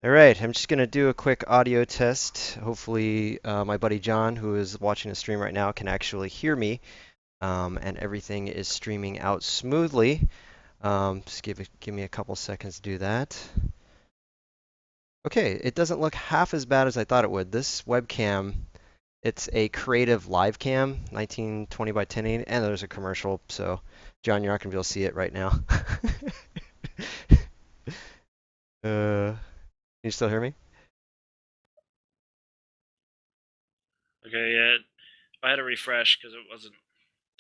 All right, I'm just going to do a quick audio test. Hopefully, my buddy John, who is watching the stream right now, can actually hear me, and everything is streaming out smoothly. Just give me a couple seconds to do that. Okay, it doesn't look half as bad as I thought it would. This webcam, it's a creative live cam, 1920 by 1080, and there's a commercial, so John, you're not going to be able to see it right now. Can you still hear me? Okay, yeah. I had to refresh because it wasn't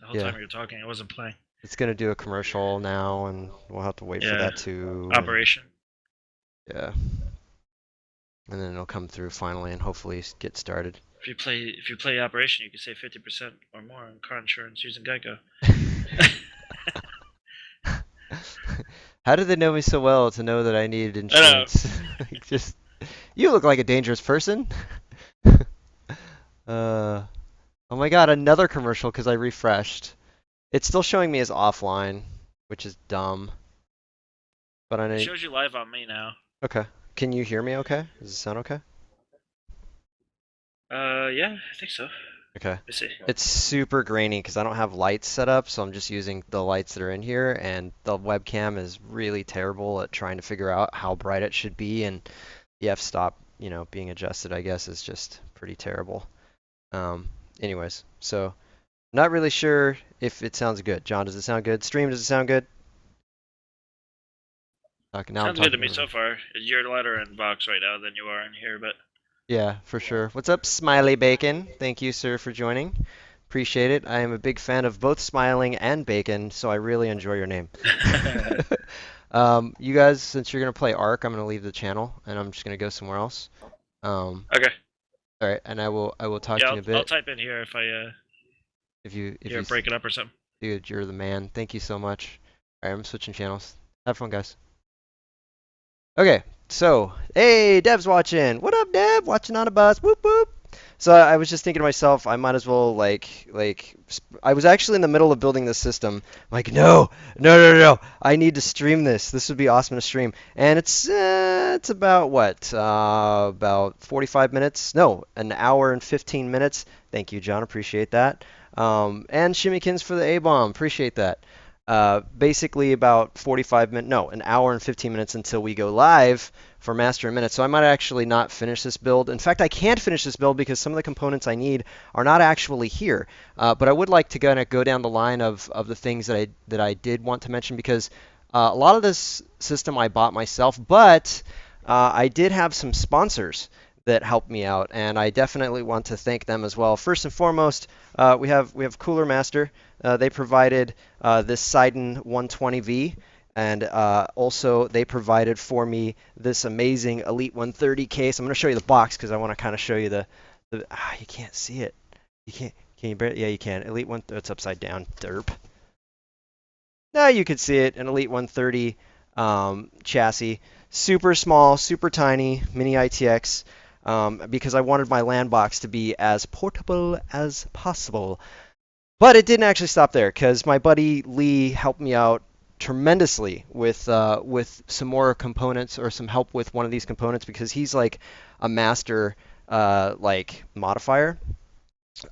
the whole Yeah. time you were talking. It wasn't playing. It's gonna do a commercial now, and we'll have to wait for Yeah, that too. And operation. yeah, and then it'll come through finally, and hopefully get started. If you play operation, you can save 50% or more on car insurance using Geico. How did they know me so well to know that I needed I know. insurance? Like, just you look like a dangerous person. Uh, oh my God, another commercial because I refreshed. It's still showing me as offline, which is dumb. But I It need. shows you live on me now. Okay. Can you hear me? Okay. Does it sound okay? Yeah, I think so. Okay. Let's see. It's super grainy because I don't have lights set up, so I'm just using the lights that are in here, and the webcam is really terrible at trying to figure out how bright it should be, and the f-stop, being adjusted, I guess, is just pretty terrible. Anyways, so not really sure if it sounds good. John, does it sound good? Stream, does it sound good? Okay, now I'm Sounds good to talking me over so there. far. You're louder in box right now than you are in here, but Yeah, for sure. What's up, Smiley Bacon? Thank you, sir, for joining. Appreciate it. I am a big fan of both Smiling and Bacon, so I really enjoy your name. You guys, since you're gonna play Ark, I'm gonna leave the channel and I'm just gonna go somewhere else. Um, okay. all right, and I will talk Yeah, to you I'll, in a I'll bit. type in here if I If you hear it breaking up or something. dude, you're the man. Thank you so much. All right, I'm switching channels. Have fun, guys. Okay, so hey, Dev's watching. What up, Dev? Watching on a bus. Whoop whoop. So I was just thinking to myself, I might as well I was actually in the middle of building this system. I'm like, no, no, no, no, no. I need to stream this. This would be awesome to stream. And it's about what? About 45 minutes? No, an hour and 15 minutes. Thank you, John. Appreciate that. And Shimmykins for the A-bomb. Appreciate that. Basically about 45 minutes, no, an hour and 15 minutes until we go live for Master in Minutes. So I might actually not finish this build. In fact, I can't finish this build because some of the components I need are not actually here. But I would like to kind of go down the line of the things that I did want to mention because a lot of this system I bought myself, but I did have some sponsors that helped me out, and I definitely want to thank them as well. First and foremost, we have Cooler Master. They provided this Sidon 120V, and also they provided for me this amazing Elite 130 case. I'm going to show you the box because I want to kind of show you you can't see it. You can't. Can you bear it? Yeah, you can. Elite 1. It's upside down. Derp. Now you can see it. An Elite 130 chassis. Super small, super tiny, mini ITX. Because I wanted my LAN box to be as portable as possible. But it didn't actually stop there because my buddy Lee helped me out tremendously with some more components or some help with one of these components because he's like a master like modifier.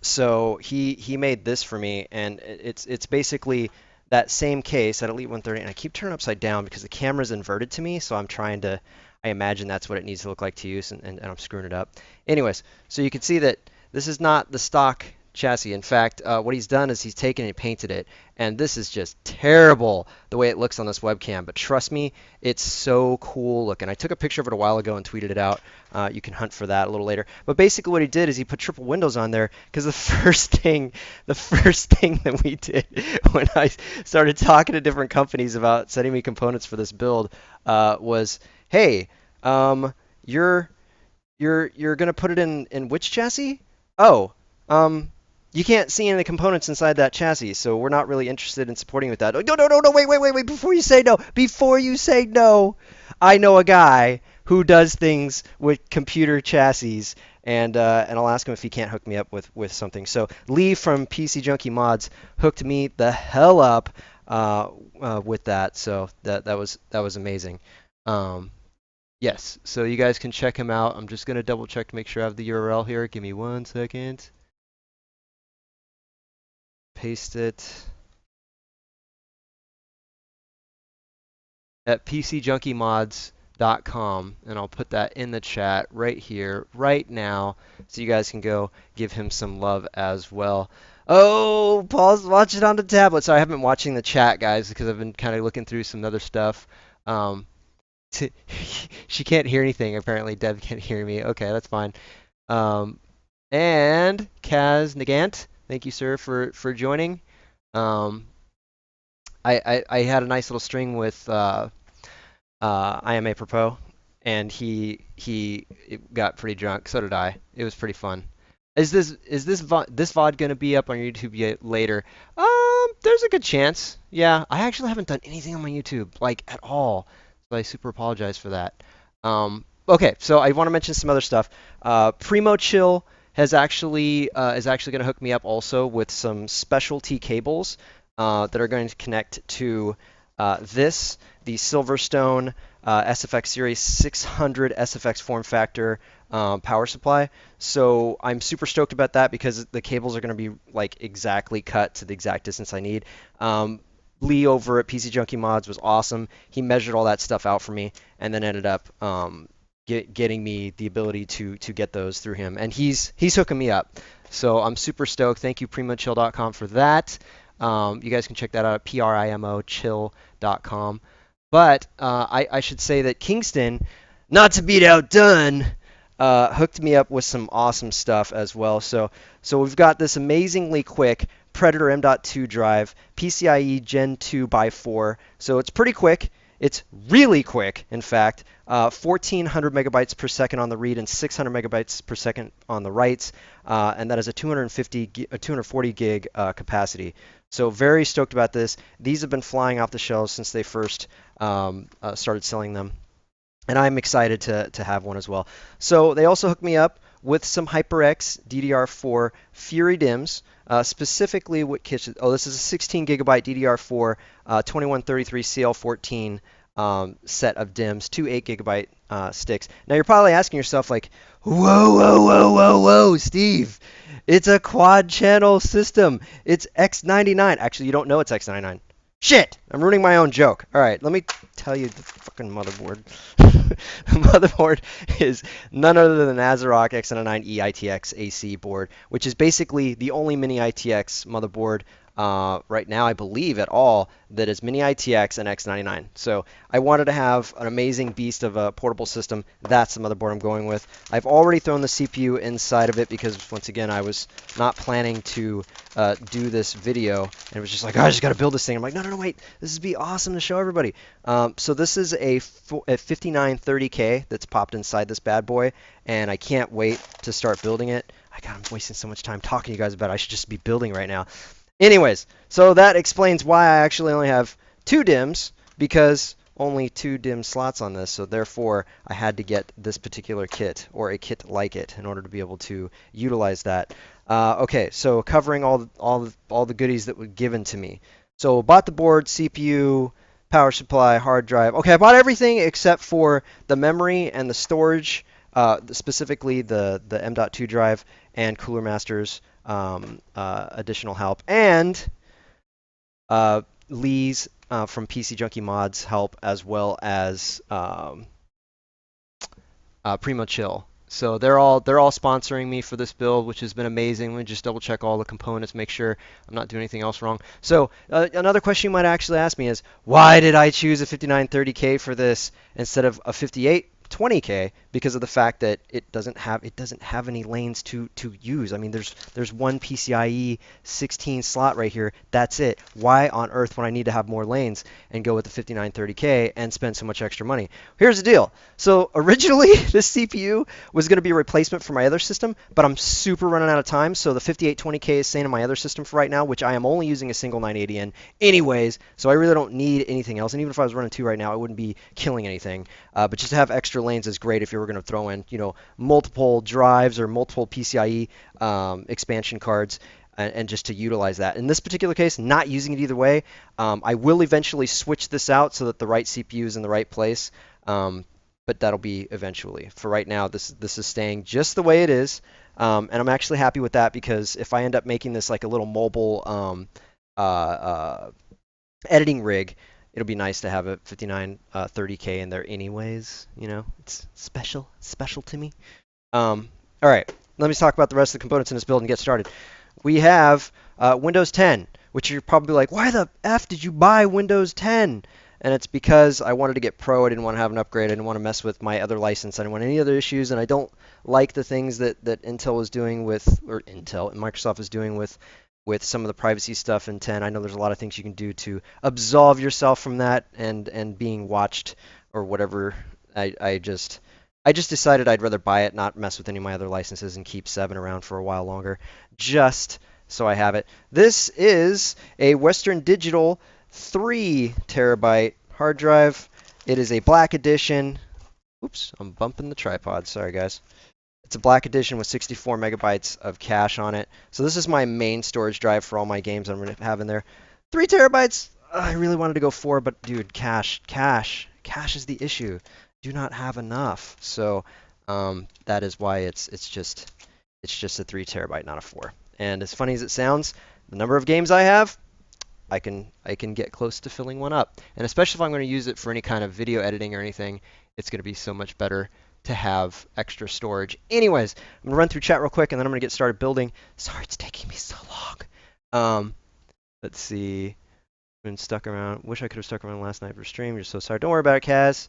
So he made this for me, and it's basically that same case at Elite 130, and I keep turning upside down because the camera's inverted to me, so I'm trying to. I imagine that's what it needs to look like to use, and I'm screwing it up. Anyways, so you can see that this is not the stock chassis. In fact, what he's done is he's taken and painted it, and this is just terrible the way it looks on this webcam. But trust me, it's so cool looking. I took a picture of it a while ago and tweeted it out. You can hunt for that a little later. But basically, what he did is he put triple windows on there because the first thing that we did when I started talking to different companies about sending me components for this build was, hey, you're you're gonna put it in which chassis? Oh, um, you can't see any of the components inside that chassis, so we're not really interested in supporting with that. Oh, no, no, no, no, wait, wait, wait, wait, before you say no, I know a guy who does things with computer chassis, and I'll ask him if he can't hook me up with something. So Lee from PC Junkie Mods hooked me the hell up with that, so that was amazing. Um, Yes, so you guys can check him out. I'm just gonna double check to make sure I have the URL here. Give me 1 second. Paste it at pcjunkiemods.com, and I'll put that in the chat right here, right now, so you guys can go give him some love as well. Oh, Paul's watching on the tablet. So I haven't been watching the chat, guys, because I've been kind of looking through some other stuff. Um, she can't hear anything. Apparently, Deb can't hear me. Okay, that's fine. Um, and Kaz Nagant, thank you, sir, for joining. Um, I had a nice little string with I am a propos, and he got pretty drunk. So did I. It was pretty fun. Is this VOD gonna be up on YouTube yet later? There's a good chance. Yeah, I actually haven't done anything on my YouTube like at all, so I super apologize for that. Okay, so I want to mention some other stuff. Primo Chill is actually going to hook me up also with some specialty cables that are going to connect to the Silverstone SFX Series 600 SFX form factor power supply. So I'm super stoked about that because the cables are going to be like exactly cut to the exact distance I need. Lee over at PC Junkie Mods was awesome. He measured all that stuff out for me and then ended up getting me the ability to get those through him. And he's hooking me up. So I'm super stoked. Thank you, primochill.com, for that. You guys can check that out at primochill.com. But I should say that Kingston, not to be outdone, hooked me up with some awesome stuff as well. So we've got this amazingly quick Predator M.2 drive, PCIe Gen 2 by 4. So it's pretty quick. It's really quick, in fact. 1400 megabytes per second on the read and 600 megabytes per second on the writes, and that is a 240 gig capacity. So very stoked about this. These have been flying off the shelves since they first started selling them, and I'm excited to have one as well. So they also hooked me up with some HyperX DDR4 Fury DIMMs, specifically what kits. Oh, this is a 16 gigabyte DDR4 2133 CL14 set of DIMMs, two 8 gigabyte sticks. Now you're probably asking yourself like, whoa, whoa, whoa, whoa, whoa, Steve, it's a quad channel system. It's X99. Actually, you don't know it's X99. Shit! I'm ruining my own joke. All right, let me tell you the fucking motherboard. The motherboard is none other than the ASRock X99E ITX AC board, which is basically the only mini ITX motherboard right now, I believe, at all that is mini ITX and X99. So I wanted to have an amazing beast of a portable system. That's the motherboard I'm going with. I've already thrown the CPU inside of it because, once again, I was not planning to do this video, and it was just like, oh, I just got to build this thing. I'm like, no, no, no, wait, this would be awesome to show everybody. So this is a 5930K that's popped inside this bad boy, and I can't wait to start building it. God, I'm wasting so much time talking to you guys about it. I should just be building right now. Anyways, so that explains why I actually only have two DIMMs, because only two DIMM slots on this, so therefore I had to get this particular kit, or a kit like it, in order to be able to utilize that. Okay, so covering all the goodies that were given to me. So bought the board, CPU, power supply, hard drive. Okay, I bought everything except for the memory and the storage, specifically the M.2 drive and Cooler Masters additional help, and Lee's from PC Junkie Mods help, as well as Primo Chill. So they're all sponsoring me for this build, which has been amazing. Let me just double check all the components, make sure I'm not doing anything else wrong. So another question you might actually ask me is, why did I choose a 5930K for this instead of a 5820K? Because of the fact that it doesn't have any lanes to use. I mean, there's one PCIe 16 slot right here. That's it. Why on earth would I need to have more lanes and go with the 5930K and spend so much extra money? Here's the deal. So originally this CPU was going to be a replacement for my other system, but I'm super running out of time. So the 5820K is staying in my other system for right now, which I am only using a single 980 in anyways. So I really don't need anything else. And even if I was running two right now, I wouldn't be killing anything. But just to have extra lanes is great if you're going to throw in, multiple drives or multiple PCIe expansion cards, and just to utilize that. In this particular case, not using it either way. I will eventually switch this out so that the right CPU is in the right place. but that'll be eventually. For right now, this is staying just the way it is, and I'm actually happy with that because if I end up making this like a little mobile uh, uh, editing rig, it'll be nice to have a 5930K in there anyways. You know, it's special to me. All right, let me talk about the rest of the components in this build and get started. We have Windows 10, which you're probably like, why the F did you buy Windows 10? And it's because I wanted to get Pro. I didn't want to have an upgrade. I didn't want to mess with my other license. I didn't want any other issues. And I don't like the things that Intel was doing with, or Intel and Microsoft is doing with some of the privacy stuff in 10. I know there's a lot of things you can do to absolve yourself from that and being watched or whatever. I just decided I'd rather buy it, not mess with any of my other licenses, and keep 7 around for a while longer, just so I have it. This is a Western Digital 3 terabyte hard drive. It is a black edition. Oops, I'm bumping the tripod. Sorry, guys. It's a black edition with 64 megabytes of cache on it. So this is my main storage drive for all my games I'm going to have in there. 3 terabytes. I really wanted to go 4, but dude, cache is the issue. Do not have enough. So that is why it's just a 3 terabyte, not a 4. And as funny as it sounds, the number of games I have, I can get close to filling one up. And especially if I'm going to use it for any kind of video editing or anything, it's going to be so much better to have extra storage. Anyways, I'm going to run through chat real quick and then I'm going to get started building. Sorry it's taking me so long. Let's see. Been stuck around. Wish I could have stuck around last night for stream. You're so sorry. Don't worry about it, Kaz.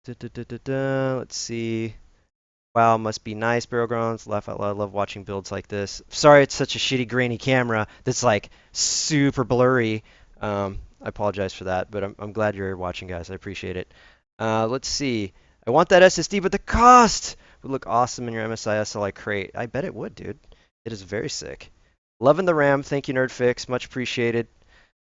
Let's see. Wow, must be nice, Barrel Grounds. Laugh out loud. Love watching builds like this. Sorry it's such a shitty grainy camera that's like super blurry. I apologize for that, but I'm glad you're watching, guys. I appreciate it. Let's see. I want that SSD, but the cost would look awesome in your MSI SLI crate. I bet it would, dude. It is very sick. Loving the RAM. Thank you, NerdFix. Much appreciated.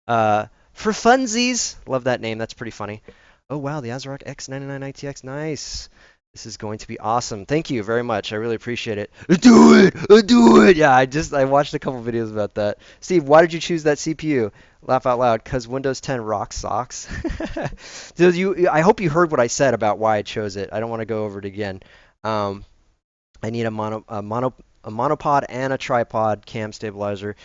For funsies. Love that name. That's pretty funny. Oh, wow. The ASRock X99 ITX. Nice. This is going to be awesome. Thank you very much. I really appreciate it. Do it! Do it! Yeah, I watched a couple videos about that. Steve, why did you choose that CPU? Laugh out loud. Cause Windows 10 rocks socks. I hope you heard what I said about why I chose it. I don't want to go over it again. I need a monopod and a tripod cam stabilizer.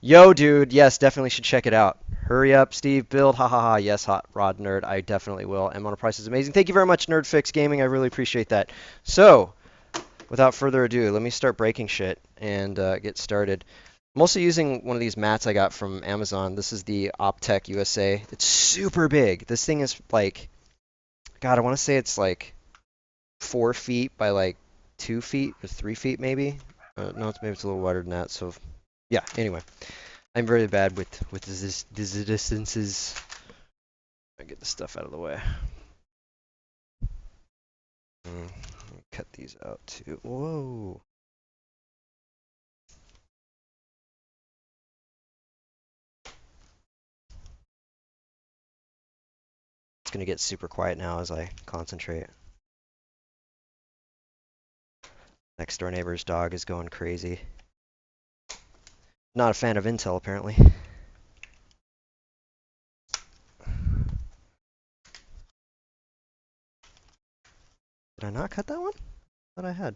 Yo, dude, yes, definitely should check it out. Hurry up, Steve, build, ha ha ha. Yes, Hot Rod Nerd, I definitely will. And Monoprice is amazing. Thank you very much, NerdFix Gaming. I really appreciate that. So, without further ado, let me start breaking shit and get started. I'm also using one of these mats I got from Amazon. This is the Optech USA. It's super big. This thing is like, God, I want to say it's like 4 feet by like 2 feet or 3 feet maybe. No, maybe it's a little wider than that. So, yeah. Anyway, I'm very bad with these distances. I get the stuff out of the way. Cut these out too. Whoa. It's gonna get super quiet now as I concentrate. Next door neighbor's dog is going crazy. Not a fan of Intel, apparently. Did I not cut that one? I thought I had.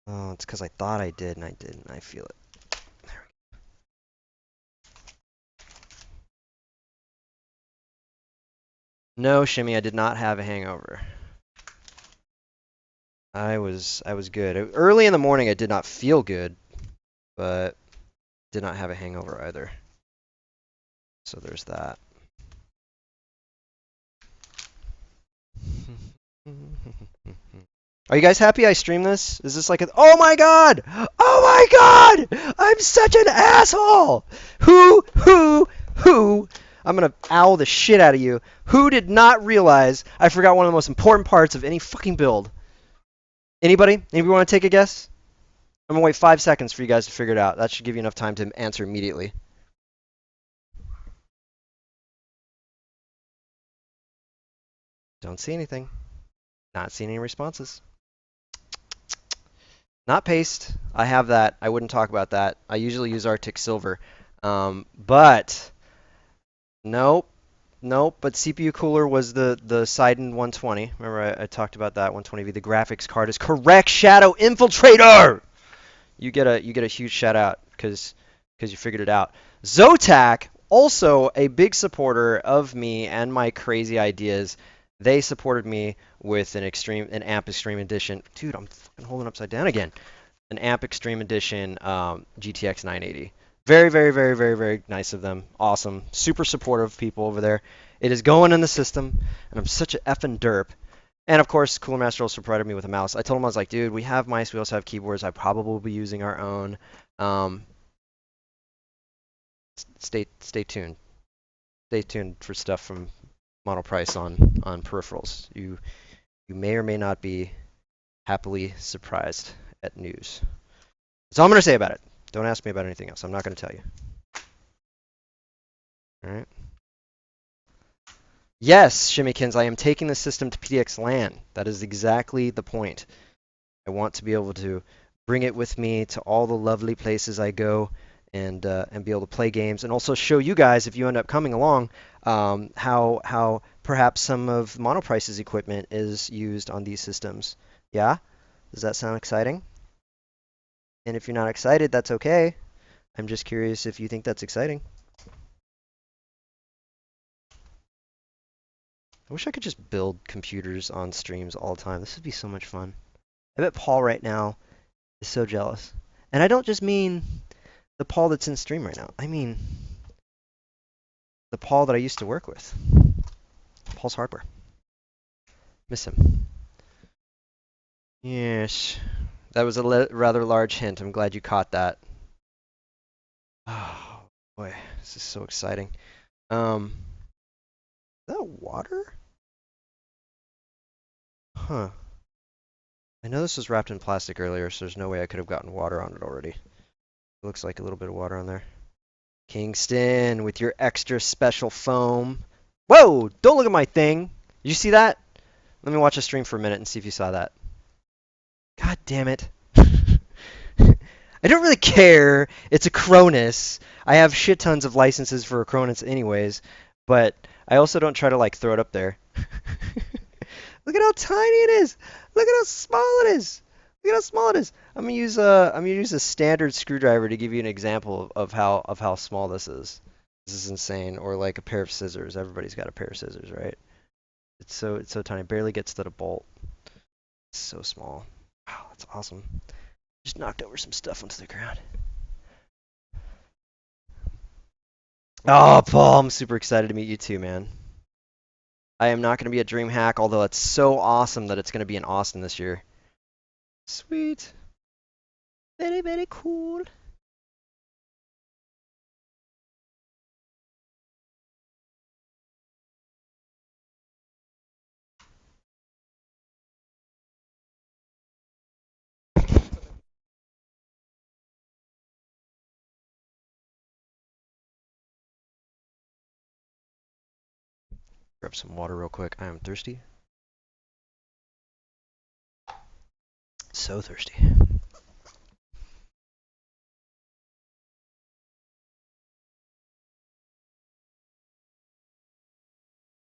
Oh, it's because I thought I did and I didn't. I feel it. There we go. No, Shimmy, I did not have a hangover. I was good. Early in the morning, I did not feel good, but did not have a hangover either. So there's that. Are you guys happy I stream this? Is this like a... Oh my god! Oh my god! I'm such an asshole! Who? I'm gonna owl the shit out of you. Who did not realize I forgot one of the most important parts of any fucking build? Anybody? Anybody want to take a guess? I'm gonna wait 5 seconds for you guys to figure it out. That should give you enough time to answer immediately. Don't see anything. Not seeing any responses. Not paste. I have that. I wouldn't talk about that. I usually use Arctic Silver. But nope. Nope, but CPU cooler was the Sidon 120. Remember I talked about that 120V. The graphics card is correct. Shadow Infiltrator. You get a huge shout out because you figured it out. Zotac, also a big supporter of me and my crazy ideas. They supported me with an Amp Extreme Edition. Dude, I'm fucking holding upside down again. An Amp Extreme Edition GTX 980. Very, very, very, very, very nice of them. Awesome. Super supportive people over there. It is going in the system, and I'm such an effing derp. And of course, Cooler Master also provided me with a mouse. I told him, I was like, dude, we have mice, we also have keyboards. I probably will be using our own. Um, stay tuned. Stay tuned for stuff from Monoprice on peripherals. You may or may not be happily surprised at news. That's all I'm gonna say about it. Don't ask me about anything else. I'm not gonna tell you. All right. Yes, Shimmykins, I am taking the system to PDX LAN. That is exactly the point. I want to be able to bring it with me to all the lovely places I go and be able to play games and also show you guys, if you end up coming along, how perhaps some of Monoprice's equipment is used on these systems. Yeah? Does that sound exciting? And if you're not excited, that's okay. I'm just curious if you think that's exciting. I wish I could just build computers on streams all the time. This would be so much fun. I bet Paul right now is so jealous. And I don't just mean the Paul that's in stream right now. I mean the Paul that I used to work with. Paul's Hardware. Miss him. Yes. That was a rather large hint. I'm glad you caught that. Oh, boy. This is so exciting. Is that water? Huh. I know this was wrapped in plastic earlier, so there's no way I could have gotten water on it already. It looks like a little bit of water on there. Kingston, with your extra special foam. Whoa! Don't look at my thing. Did you see that? Let me watch a stream for a minute and see if you saw that. God damn it. I don't really care. It's a Cronus. I have shit tons of licenses for a Cronus anyways, but I also don't try to like throw it up there. Look at how tiny it is. Look at how small it is. Look at how small it is. I'm gonna use a standard screwdriver to give you an example of how small this is. This is insane. Or like a pair of scissors. Everybody's got a pair of scissors, right? It's so tiny. It barely gets to the bolt. It's so small. Wow, that's awesome. Just knocked over some stuff onto the ground. Oh, Paul, I'm super excited to meet you too, man. I am not going to be at DreamHack, although it's so awesome that it's going to be in Austin this year. Sweet. Very, very cool. Grab some water real quick. I am thirsty. So thirsty.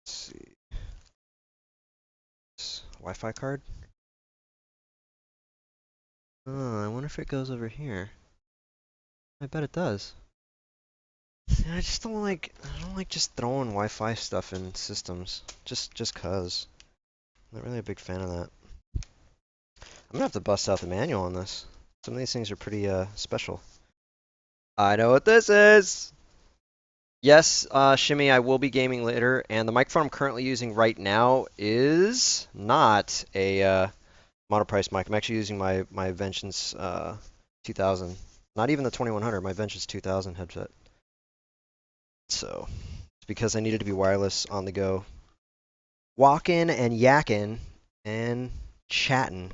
Let's see. Wi-Fi card? Oh, I wonder if it goes over here. I bet it does. See, I don't like just throwing Wi-Fi stuff in systems. Just cause. I'm not really a big fan of that. I'm gonna have to bust out the manual on this. Some of these things are pretty special. I know what this is! Yes, Shimmy, I will be gaming later, and the microphone I'm currently using right now is not a Monoprice mic. I'm actually using my Vengeance 2000. Not even the 2100, my Vengeance 2000 headset. So, it's because I needed to be wireless on the go. Walking and yakking and chatting.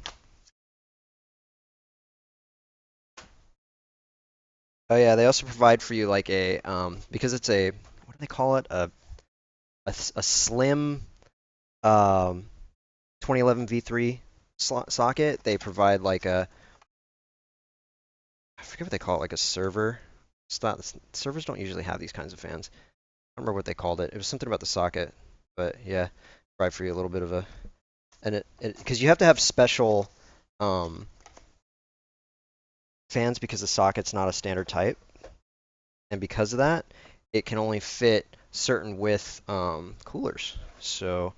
Oh yeah, they also provide for you like a because it's a what do they call it? A slim 2011 V3 socket. They provide like a I forget what they call it, like a server. Servers don't usually have these kinds of fans. don't remember what they called it. It was something about the socket, but yeah, provide for you a little bit of a and it because you have to have special um, fans because the socket's not a standard type, and because of that, it can only fit certain width coolers. So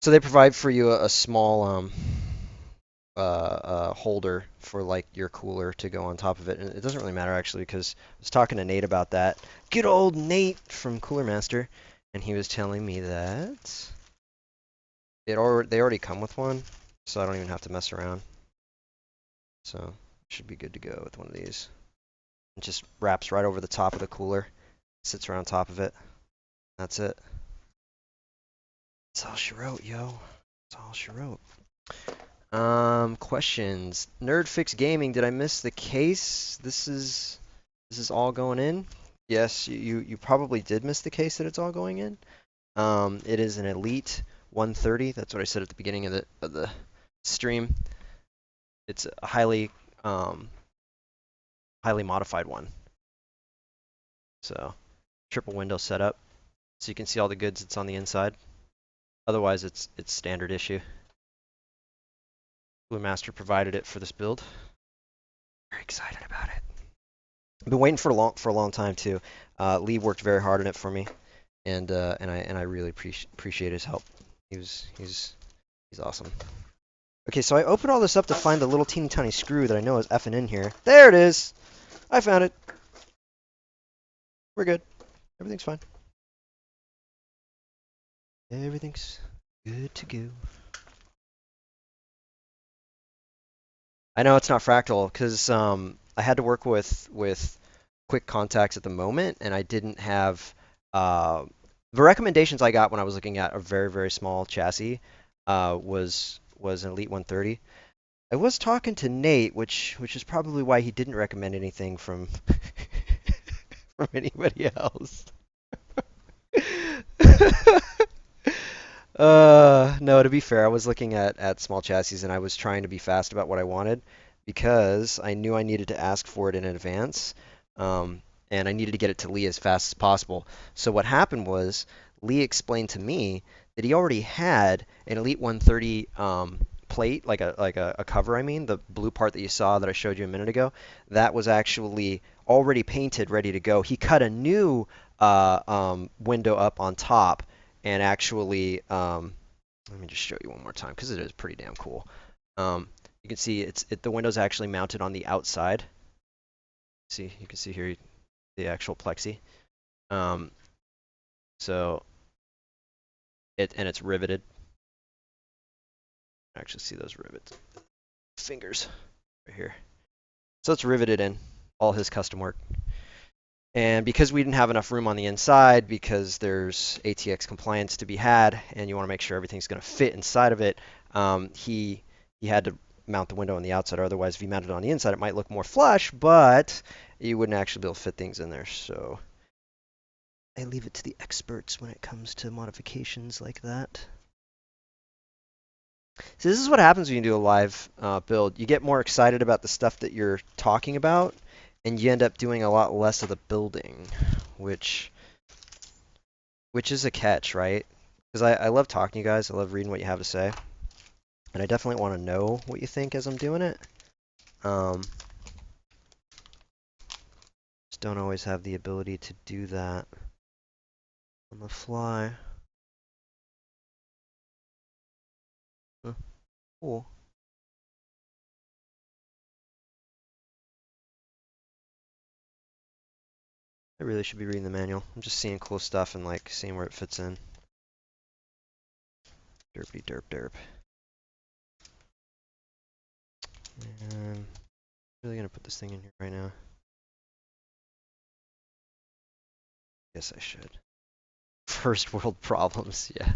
they provide for you a small holder for like your cooler to go on top of it. And it doesn't really matter actually because I was talking to Nate about that. Good old Nate from Cooler Master, and he was telling me that they already come with one, so I don't even have to mess around. So should be good to go with one of these. It just wraps right over the top of the cooler, sits right on top of it. That's it. That's all she wrote, yo. That's all she wrote. Questions. Nerdfix Gaming, did I miss the case? This is all going in? Yes, you probably did miss the case that it's all going in. It is an Elite 130. That's what I said at the beginning of the stream. It's a highly modified one. So triple window setup, so you can see all the goods that's on the inside. Otherwise, it's standard issue. Blue Master provided it for this build. Very excited about it. I've been waiting for a long time too. Lee worked very hard on it for me, and I really appreciate his help. He's awesome. Okay, so I opened all this up to find the little teeny tiny screw that I know is effing in here. There it is. I found it. We're good. Everything's fine. Everything's good to go. I know it's not fractal because I had to work with quick contacts at the moment, and I didn't have the recommendations I got when I was looking at a very small chassis was an Elite 130. I was talking to Nate, which is probably why he didn't recommend anything from from anybody else. No, to be fair, I was looking at small chassis and I was trying to be fast about what I wanted because I knew I needed to ask for it in advance, and I needed to get it to Lee as fast as possible. So what happened was Lee explained to me that he already had an Elite 130 plate, like a cover. I mean, the blue part that you saw that I showed you a minute ago, that was actually already painted, ready to go. He cut a new window up on top and actually let me just show you one more time because it is pretty damn cool. You can see the window's actually mounted on the outside. See, you can see here the actual plexi. Um, so it's riveted. Actually, see those rivets, fingers right here. So it's riveted in, all his custom work. And because we didn't have enough room on the inside, because there's ATX compliance to be had, and you want to make sure everything's going to fit inside of it, he had to mount the window on the outside. Or otherwise, if you mounted it on the inside, it might look more flush, but you wouldn't actually be able to fit things in there. So I leave it to the experts when it comes to modifications like that. So this is what happens when you do a live build. You get more excited about the stuff that you're talking about, and you end up doing a lot less of the building, which is a catch, right? Because I love talking to you guys. I love reading what you have to say, and I definitely want to know what you think as I'm doing it. Just don't always have the ability to do that on the fly. Huh, cool. I really should be reading the manual. I'm just seeing cool stuff and like seeing where it fits in. Derpy derp derp. And I'm really gonna put this thing in here right now. Yes, I should. First world problems, yeah.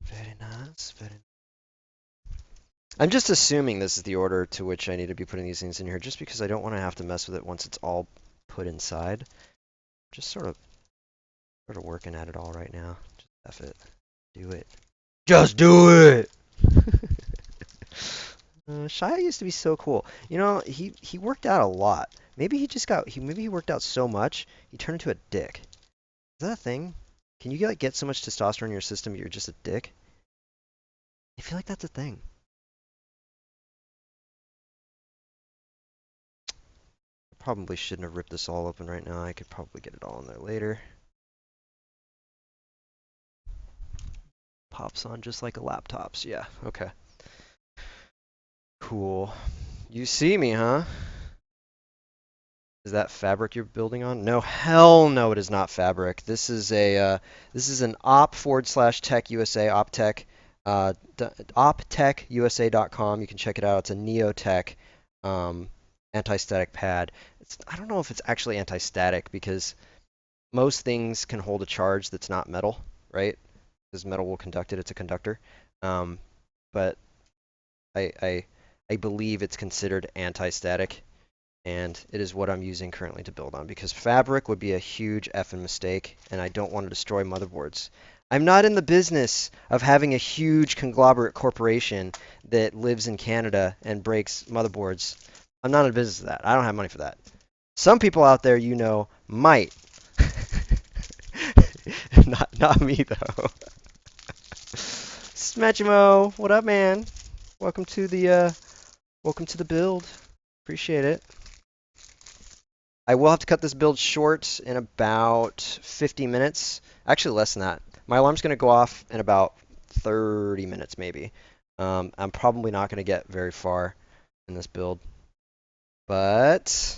Very nice, very. I'm just assuming this is the order to which I need to be putting these things in here, just because I don't want to have to mess with it once it's all put inside. just sort of working at it all right now. Just F it. Do it. Just do it! Shia used to be so cool. You know, he worked out a lot. Maybe he worked out so much he turned into a dick. Is that a thing? Can you get so much testosterone in your system you're just a dick? I feel like that's a thing. Probably shouldn't have ripped this all open right now. I could probably get it all in there later. Pops on just like a laptop's. Yeah, okay. Cool. You see me, huh? Is that fabric you're building on? No, hell no, it is not fabric. This is an op/tech USA optech optechusa.com. You can check it out. It's a Neotech anti-static pad. I don't know if it's actually anti-static because most things can hold a charge that's not metal, right? Because metal will conduct it. It's a conductor. Um, but I, I I believe it's considered anti-static, and it is what I'm using currently to build on because fabric would be a huge effing mistake, and I don't want to destroy motherboards. I'm not in the business of having a huge conglomerate corporation that lives in Canada and breaks motherboards. I'm not in the business of that. I don't have money for that. Some people out there, might. Not me though. Smatchimo, what up, man? Welcome to the build. Appreciate it. I will have to cut this build short in about 50 minutes. Actually, less than that. My alarm's going to go off in about 30 minutes, maybe. I'm probably not going to get very far in this build. But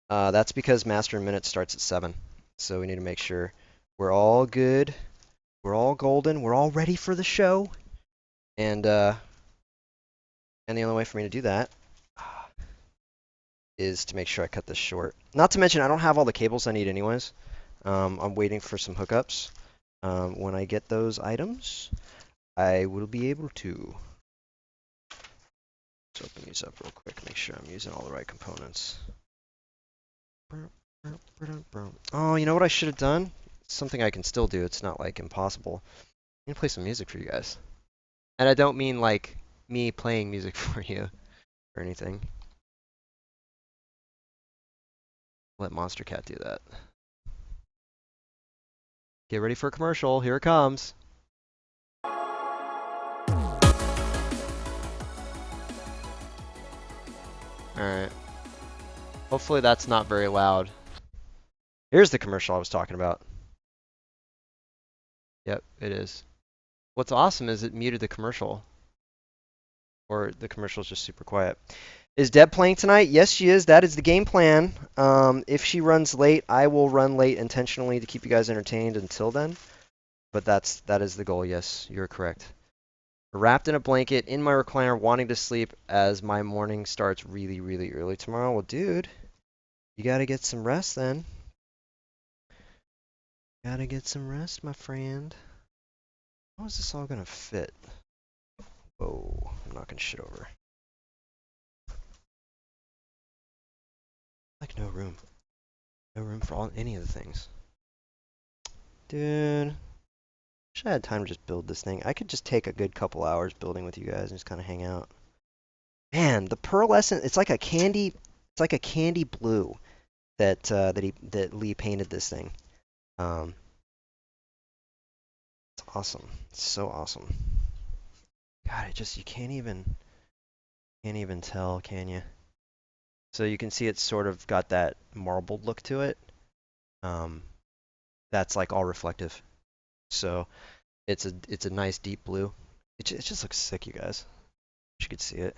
that's because Master in Minutes starts at 7. So we need to make sure we're all good. We're all golden. We're all ready for the show. And the only way for me to do that is to make sure I cut this short. Not to mention, I don't have all the cables I need anyways. I'm waiting for some hookups. When I get those items, I will be able to. Let's open these up real quick, make sure I'm using all the right components. Oh, you know what I should have done? Something I can still do. It's not like impossible. I'm gonna play some music for you guys. And I don't mean like me playing music for you or anything. Let Monster Cat do that. Get ready for a commercial. Here it comes. Alright. Hopefully that's not very loud. Here's the commercial I was talking about. Yep, it is. What's awesome is it muted the commercial. Or the commercial's just super quiet. Is Deb playing tonight? Yes, she is. That is the game plan. If she runs late, I will run late intentionally to keep you guys entertained until then. But that is the goal. Yes, you're correct. Wrapped in a blanket in my recliner, wanting to sleep as my morning starts really, really early tomorrow. Well, dude, you gotta get some rest then. Gotta get some rest, my friend. How is this all gonna fit? Whoa, I'm knocking shit over. Like no room. No room for any of the things. Dude, wish I had time to just build this thing. I could just take a good couple hours building with you guys and just kind of hang out. Man, the pearlescent, it's like a candy blue that Lee painted this thing. It's awesome. It's so awesome. God, you can't even tell, can you? So you can see it's sort of got that marbled look to it. That's like all reflective. So it's a nice deep blue. It just looks sick, you guys. Wish you could see it.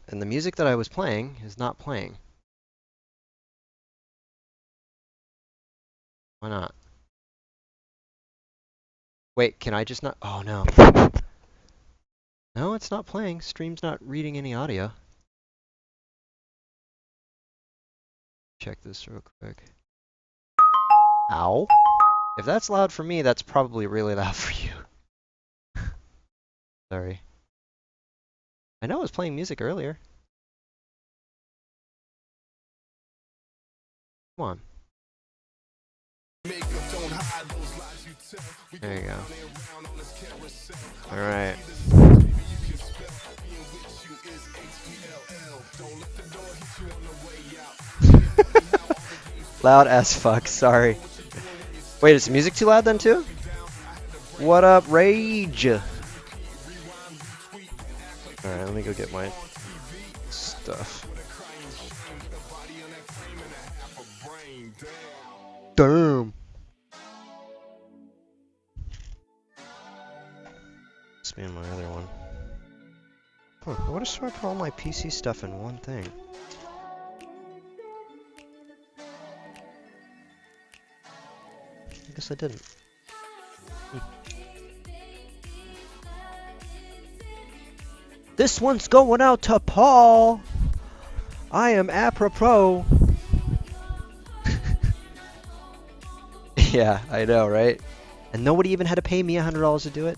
And the music that I was playing is not playing. Why not? Wait, can I just not? Oh no. No, it's not playing. Stream's not reading any audio. Check this real quick. Ow. If that's loud for me, that's probably really loud for you. Sorry. I know I was playing music earlier. Come on. There you go. Alright. Loud as fuck, sorry. Wait, is the music too loud then too? What up, Rage? Alright, let me go get my stuff. Damn. Let's be on my other one. Huh, what if I put all my PC stuff in one thing? I guess I didn't. This one's going out to Paul. I am apropos. Yeah, I know, right? And nobody even had to pay me $100 to do it.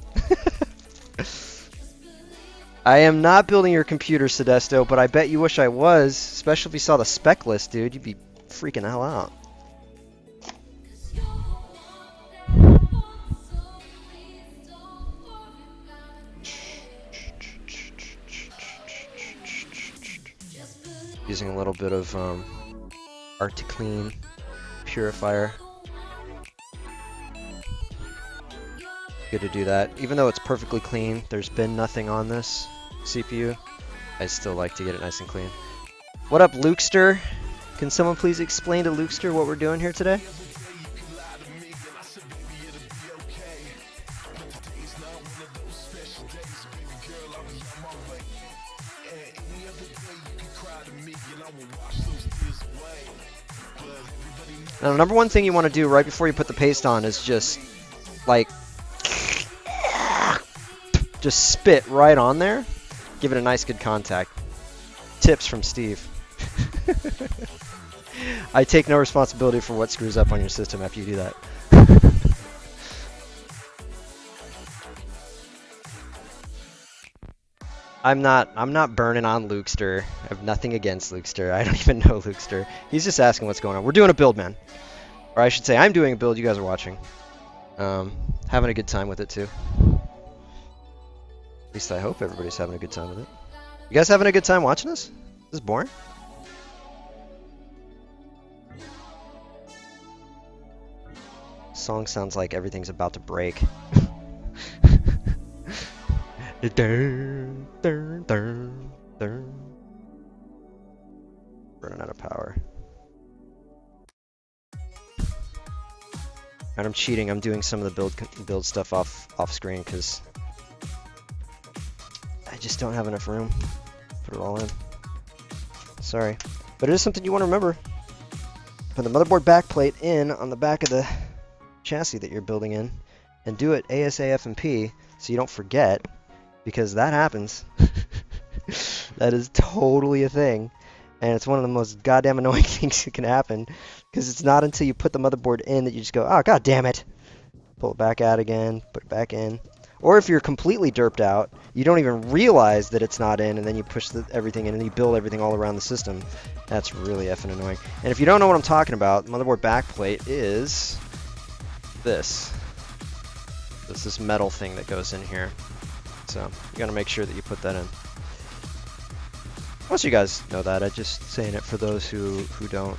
I am not building your computer, Sedesto, but I bet you wish I was. Especially if you saw the spec list, dude. You'd be freaking the hell out. Using a little bit of Art to Clean purifier. Good to do that. Even though it's perfectly clean, there's been nothing on this CPU. I still like to get it nice and clean. What up, Lukester? Can someone please explain to Lukester what we're doing here today? Now, the number one thing you want to do right before you put the paste on is just, like, just spit right on there. Give it a nice good contact. Tips from Steve. I take no responsibility for what screws up on your system after you do that. I'm not burning on Lukester. I have nothing against Lukester. I don't even know Lukester. He's just asking what's going on. We're doing a build, man. Or I should say, I'm doing a build. You guys are watching. Having a good time with it too. At least I hope everybody's having a good time with it. You guys having a good time watching this? Is this boring? Song sounds like everything's about to break. Dun, dun, dun, dun. Running out of power. And I'm cheating. I'm doing some of the build stuff off screen because I just don't have enough room. Put it all in. Sorry, but it is something you want to remember. Put the motherboard backplate in on the back of the chassis that you're building in, and do it ASAP so you don't forget, because that happens. That is totally a thing, and it's one of the most goddamn annoying things that can happen, because it's not until you put the motherboard in that you just go, oh god damn it, pull it back out again, put it back in. Or if you're completely derped out, you don't even realize that it's not in, and then you push everything in and you build everything all around the system. That's really effing annoying. And if you don't know what I'm talking about, motherboard backplate is this. It's this metal thing that goes in here. So you gotta make sure that you put that in. Most of you guys know that. I'm just saying it for those who don't.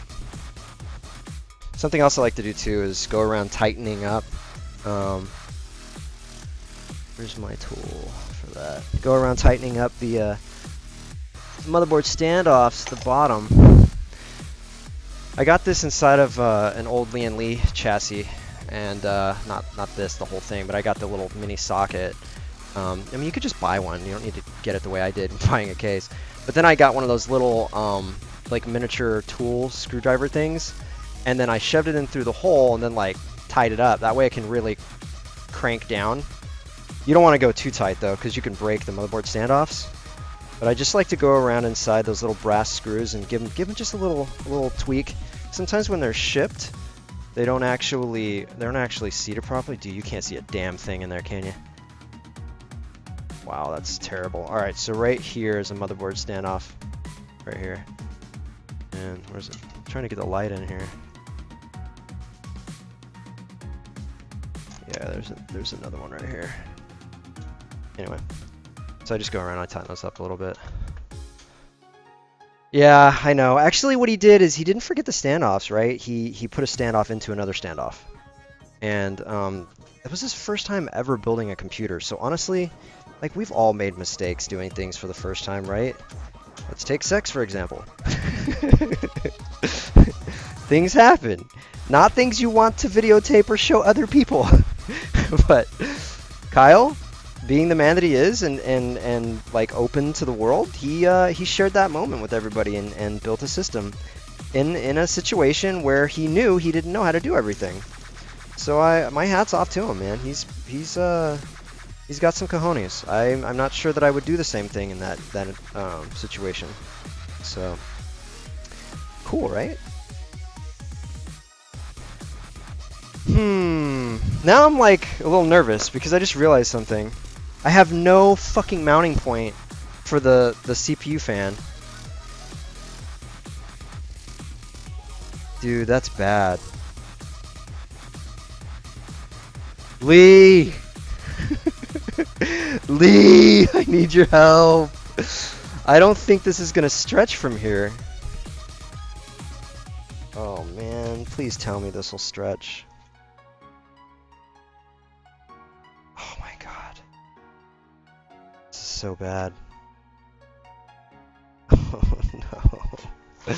Something else I like to do too is go around tightening up. Where's my tool for that? Go around tightening up the motherboard standoffs at the bottom. I got this inside of an old Lian Li chassis, and not this, the whole thing, but I got the little mini socket. I mean, you could just buy one. You don't need to get it the way I did, buying a case. But then I got one of those little like miniature tool screwdriver things, and then I shoved it in through the hole and then like tied it up. That way I can really crank down. You don't want to go too tight though, because you can break the motherboard standoffs. But I just like to go around inside those little brass screws and give them just a little tweak. Sometimes when they're shipped, they don't actually seated properly. Dude, you can't see a damn thing in there, can you? Wow, that's terrible. All right, so right here is a motherboard standoff, right here. And where's it? I'm trying to get the light in here. Yeah, there's another one right here. Anyway, so I just go around, I tighten those up a little bit. Yeah, I know. Actually, what he did is he didn't forget the standoffs, right? He put a standoff into another standoff. And it was his first time ever building a computer. So honestly, like, we've all made mistakes doing things for the first time, right? Let's take sex, for example. Things happen. Not things you want to videotape or show other people. But Kyle, being the man that he is and like open to the world, he shared that moment with everybody and built a system in a situation where he knew he didn't know how to do everything. So my hat's off to him, man. He's got some cojones. I'm not sure that I would do the same thing in that situation. So cool, right? Now I'm like a little nervous because I just realized something. I have no fucking mounting point for the CPU fan. Dude, that's bad. Lee! Lee, I need your help. I don't think this is gonna stretch from here. Oh man, please tell me this will stretch. Oh my god. This is so bad. Oh no.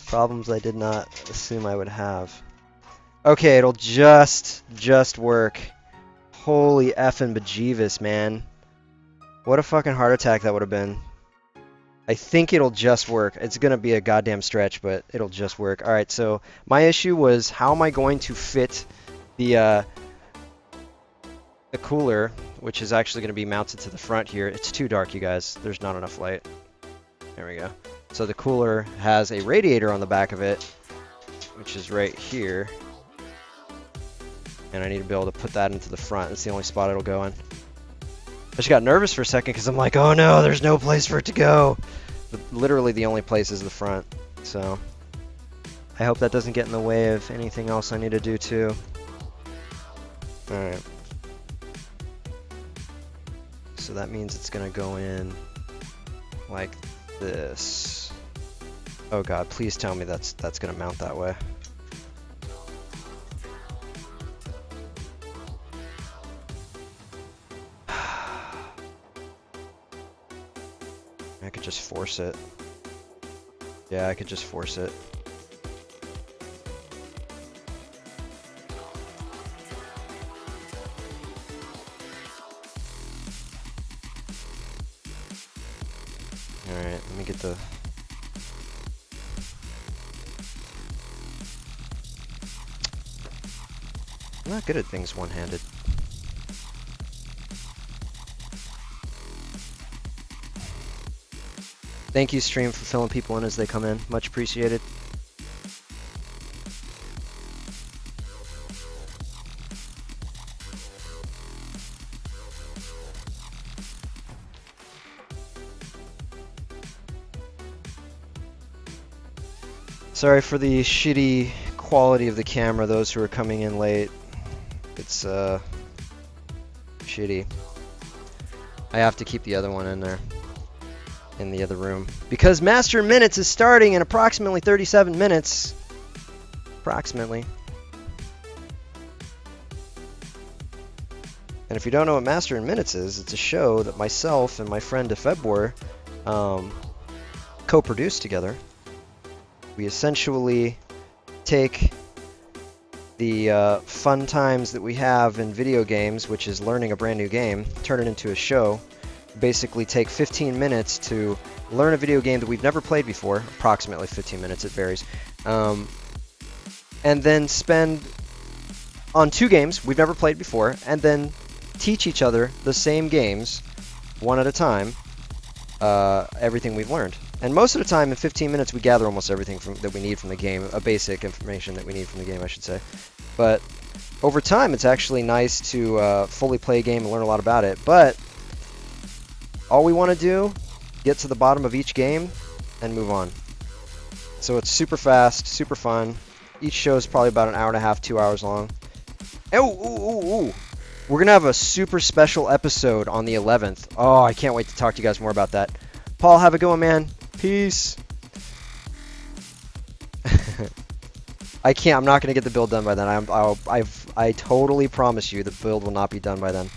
Problems I did not assume I would have. Okay, it'll just work. Holy effing bejeevis, man. What a fucking heart attack that would have been. I think it'll just work. It's gonna be a goddamn stretch, but it'll just work. Alright, so my issue was how am I going to fit the cooler, which is actually gonna be mounted to the front here. It's too dark, you guys. There's not enough light. There we go. So the cooler has a radiator on the back of it, which is right here. And I need to be able to put that into the front. That's the only spot it'll go in. I just got nervous for a second because I'm like, oh no, there's no place for it to go. But literally the only place is the front. So I hope that doesn't get in the way of anything else I need to do too. Alright. So that means it's going to go in like this. Oh god, please tell me that's going to mount that way. I could just force it. Yeah, I could just force it. Alright, let me get the... I'm not good at things one-handed. Thank you, stream, for filling people in as they come in. Much appreciated. Sorry for the shitty quality of the camera, those who are coming in late. It's, shitty. I have to keep the other one in there. In the other room. Because Master Minutes is starting in approximately 37 minutes. Approximately. And if you don't know what Master in Minutes is, it's a show that myself and my friend DeFebwar co-produced together. We essentially take the fun times that we have in video games, which is learning a brand new game, turn it into a show. Basically take 15 minutes to learn a video game that we've never played before, approximately 15 minutes, it varies, and then spend on 2 games we've never played before, and then teach each other the same games, one at a time, everything we've learned. And most of the time, in 15 minutes, we gather almost everything that we need from the game, a basic information that we need from the game, I should say. But over time, it's actually nice to fully play a game and learn a lot about it, but all we want to do, get to the bottom of each game, and move on. So it's super fast, super fun. Each show is probably about an hour and a half, 2 hours long. Oh, ooh, ooh, ooh. We're gonna have a super special episode on the 11th. Oh, I can't wait to talk to you guys more about that. Paul, have a good one, man. Peace. I can't. I'm not gonna get the build done by then. I totally promise you the build will not be done by then.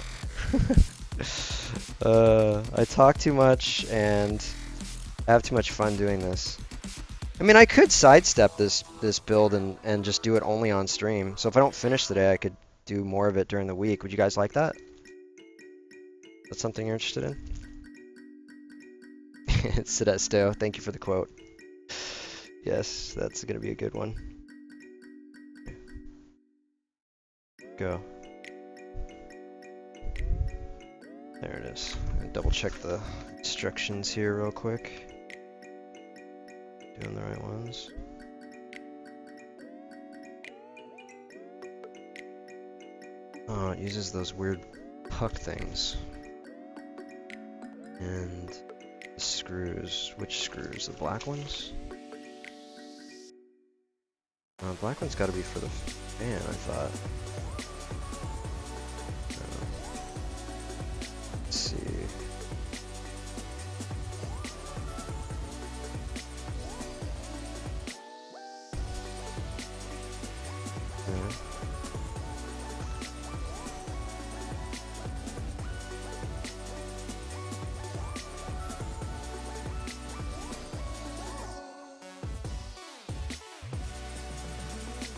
I talk too much and I have too much fun doing this. I mean, I could sidestep this build and just do it only on stream. So if I don't finish today, I could do more of it during the week. Would you guys like that? That's something you're interested in? Sedesto, thank you for the quote. Yes, that's gonna be a good one. Go. There it is. Double check the instructions here real quick. Doing the right ones. Oh, it uses those weird puck things. And the screws. Which screws? The black ones? Black one's gotta be for the fan, I thought. Let's see.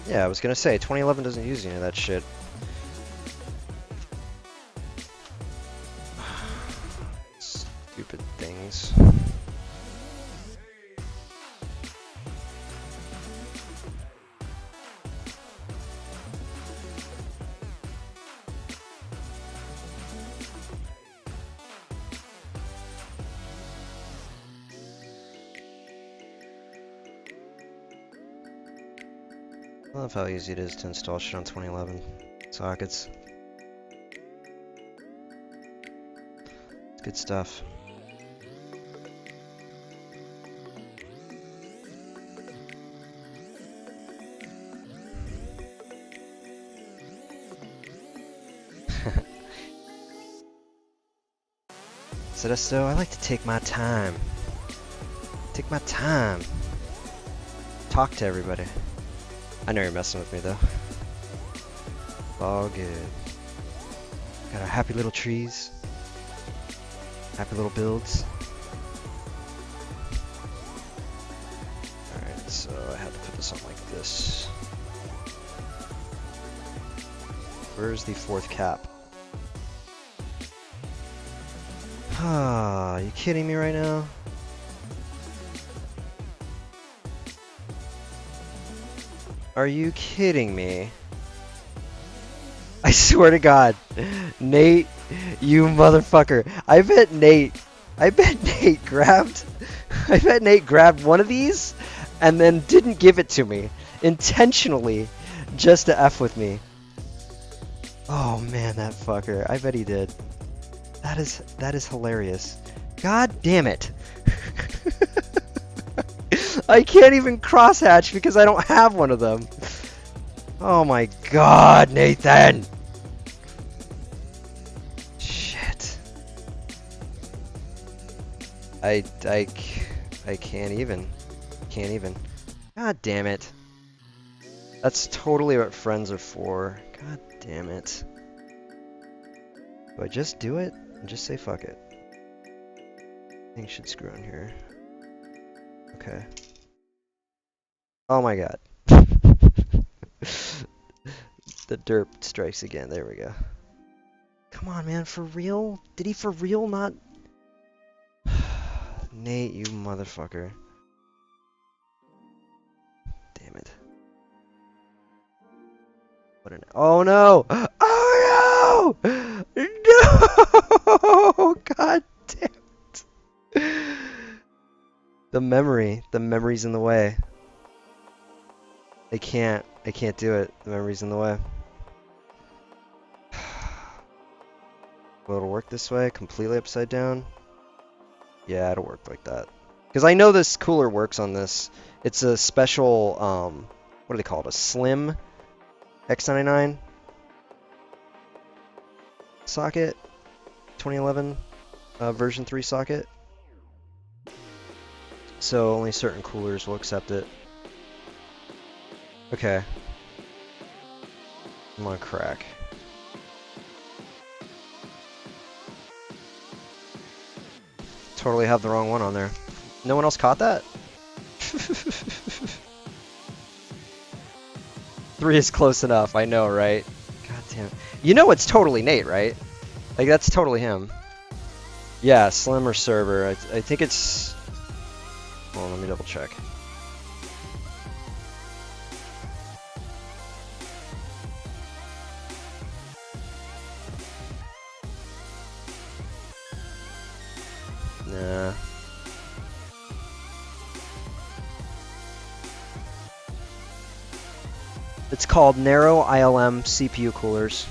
Yeah, I was gonna say, 2011 doesn't use any of that shit. Stupid things. I love how easy it is to install shit on 2011 sockets. It's good stuff. So I like to take my time. Take my time. Talk to everybody. I know you're messing with me though. All good. Got our happy little trees. Happy little builds. Alright, so I had to put this on like this. Where's the fourth cap? Ah, you kidding me right now? Are you kidding me? I swear to God, Nate, you motherfucker. I bet Nate grabbed one of these and then didn't give it to me intentionally just to F with me. Oh man, that fucker. I bet he did. That is hilarious. God damn it. I can't even crosshatch because I don't have one of them. Oh my God, Nathan! Shit. I can't even. Can't even. God damn it. That's totally what friends are for. God damn it. Do I just do it? And just say fuck it? I think should screw in here. Okay. Oh my God. The derp strikes again. There we go. Come on, man. For real? Did he for real not? Nate, you motherfucker. Damn it. What an... Oh no! Oh no! No! God damn it. The memory's in the way. I can't do it. The memory's in the way. Will it work this way? Completely upside down? Yeah, it'll work like that. Because I know this cooler works on this. It's a special, what do they call it? A slim X99? socket, 2011 version 3 socket. So only certain coolers will accept it. Okay. I'm on crack. Totally have the wrong one on there. No one else caught that? 3 is close enough, I know, right? God damn it. You know it's totally Nate, right? Like, that's totally him. Yeah, Slim or Server. I think it's... Hold on, let me double check. Nah. It's called narrow ILM CPU coolers.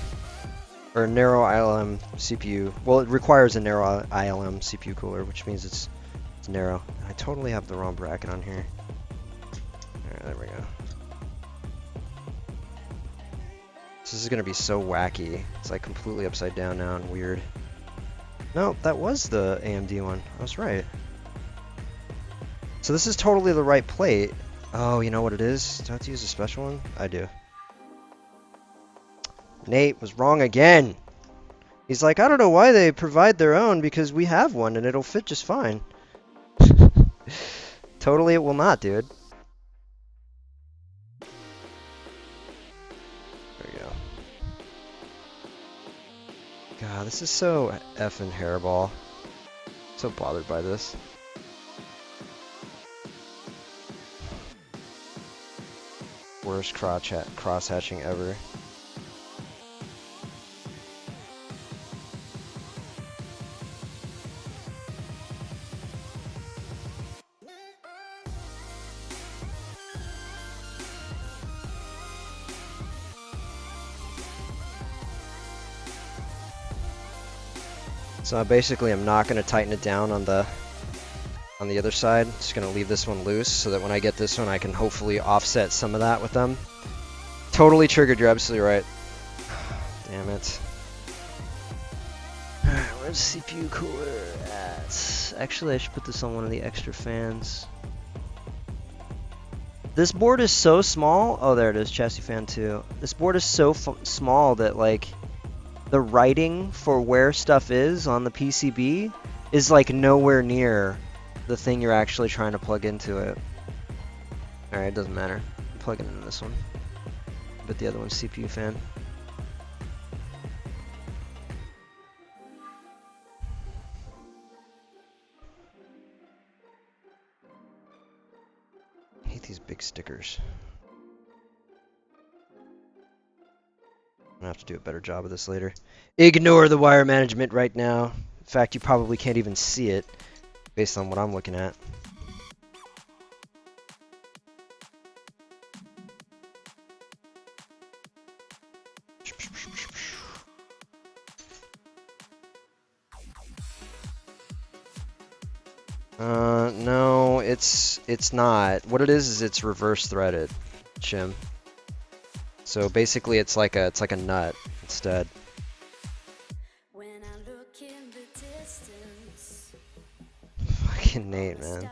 Or narrow ILM CPU. Well, it requires a narrow ILM CPU cooler, which means it's narrow. I totally have the wrong bracket on here. Alright, there we go. This is gonna be so wacky. It's like completely upside down now and weird. No, that was the AMD one. I was right. So this is totally the right plate. Oh, you know what it is? Do I have to use a special one? I do. Nate was wrong again. He's like, I don't know why they provide their own because we have one and it'll fit just fine. Totally it will not, dude. There we go. God, this is so effing hairball. So bothered by this. Worst cross-hatching ever. So basically I'm not going to tighten it down on the other side. Just going to leave this one loose so that when I get this one I can hopefully offset some of that with them. Totally triggered, you're absolutely right. Damn it. Alright, where's the CPU cooler at? Actually I should put this on one of the extra fans. This board is so small. Oh, there it is, chassis fan 2. This board is so small that like the writing for where stuff is on the PCB is like nowhere near the thing you're actually trying to plug into it. Alright, it doesn't matter. I'm plugging into this one. But the other one's CPU fan. I hate these big stickers. I'm gonna have to do a better job of this later. Ignore the wire management right now. In fact, you probably can't even see it based on what I'm looking at. No, it's not. What it is it's reverse threaded, Chim. So basically it's like a nut instead. Fucking Nate, man.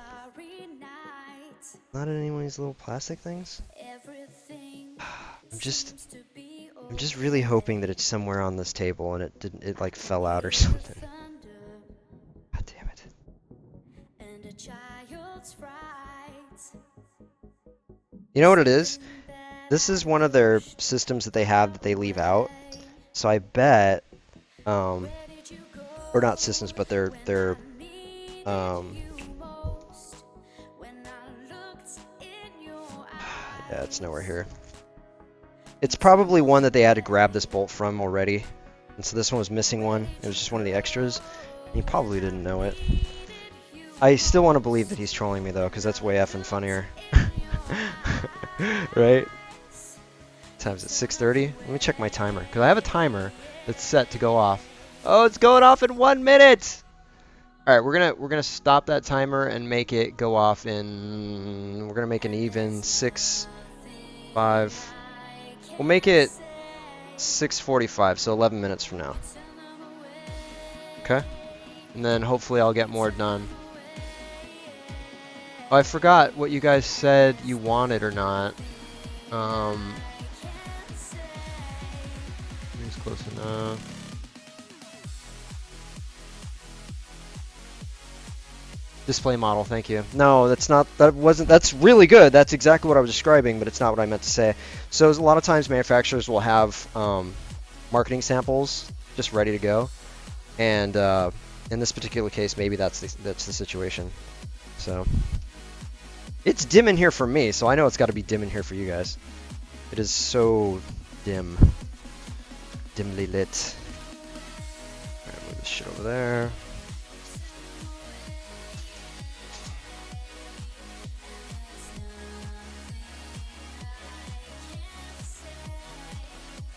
Not in any of these little plastic things? I'm just really hoping that it's somewhere on this table and it like fell out or something. God damn it. You know what it is? This is one of their systems that they have that they leave out. So I bet, or not systems, but their yeah, it's nowhere here. It's probably one that they had to grab this bolt from already. And so this one was missing one. It was just one of the extras. And he probably didn't know it. I still want to believe that he's trolling me though, because that's way effing funnier. Right? Time's at 6:30. Let me check my timer, because I have a timer that's set to go off. Oh, it's going off in 1 minute! Alright, we're gonna stop that timer and make it go off in, we're gonna make an even 6:05. We'll make it 6:45, so 11 minutes from now. Okay. And then hopefully I'll get more done. Oh, I forgot what you guys said you wanted or not. It's close enough. Display model, thank you. No, that's not, that's really good. That's exactly what I was describing, but it's not what I meant to say. So a lot of times manufacturers will have marketing samples just ready to go. And in this particular case, maybe that's the situation. So it's dim in here for me, so I know it's got to be dim in here for you guys. It is so dim. Dimly lit. Alright, move this shit over there.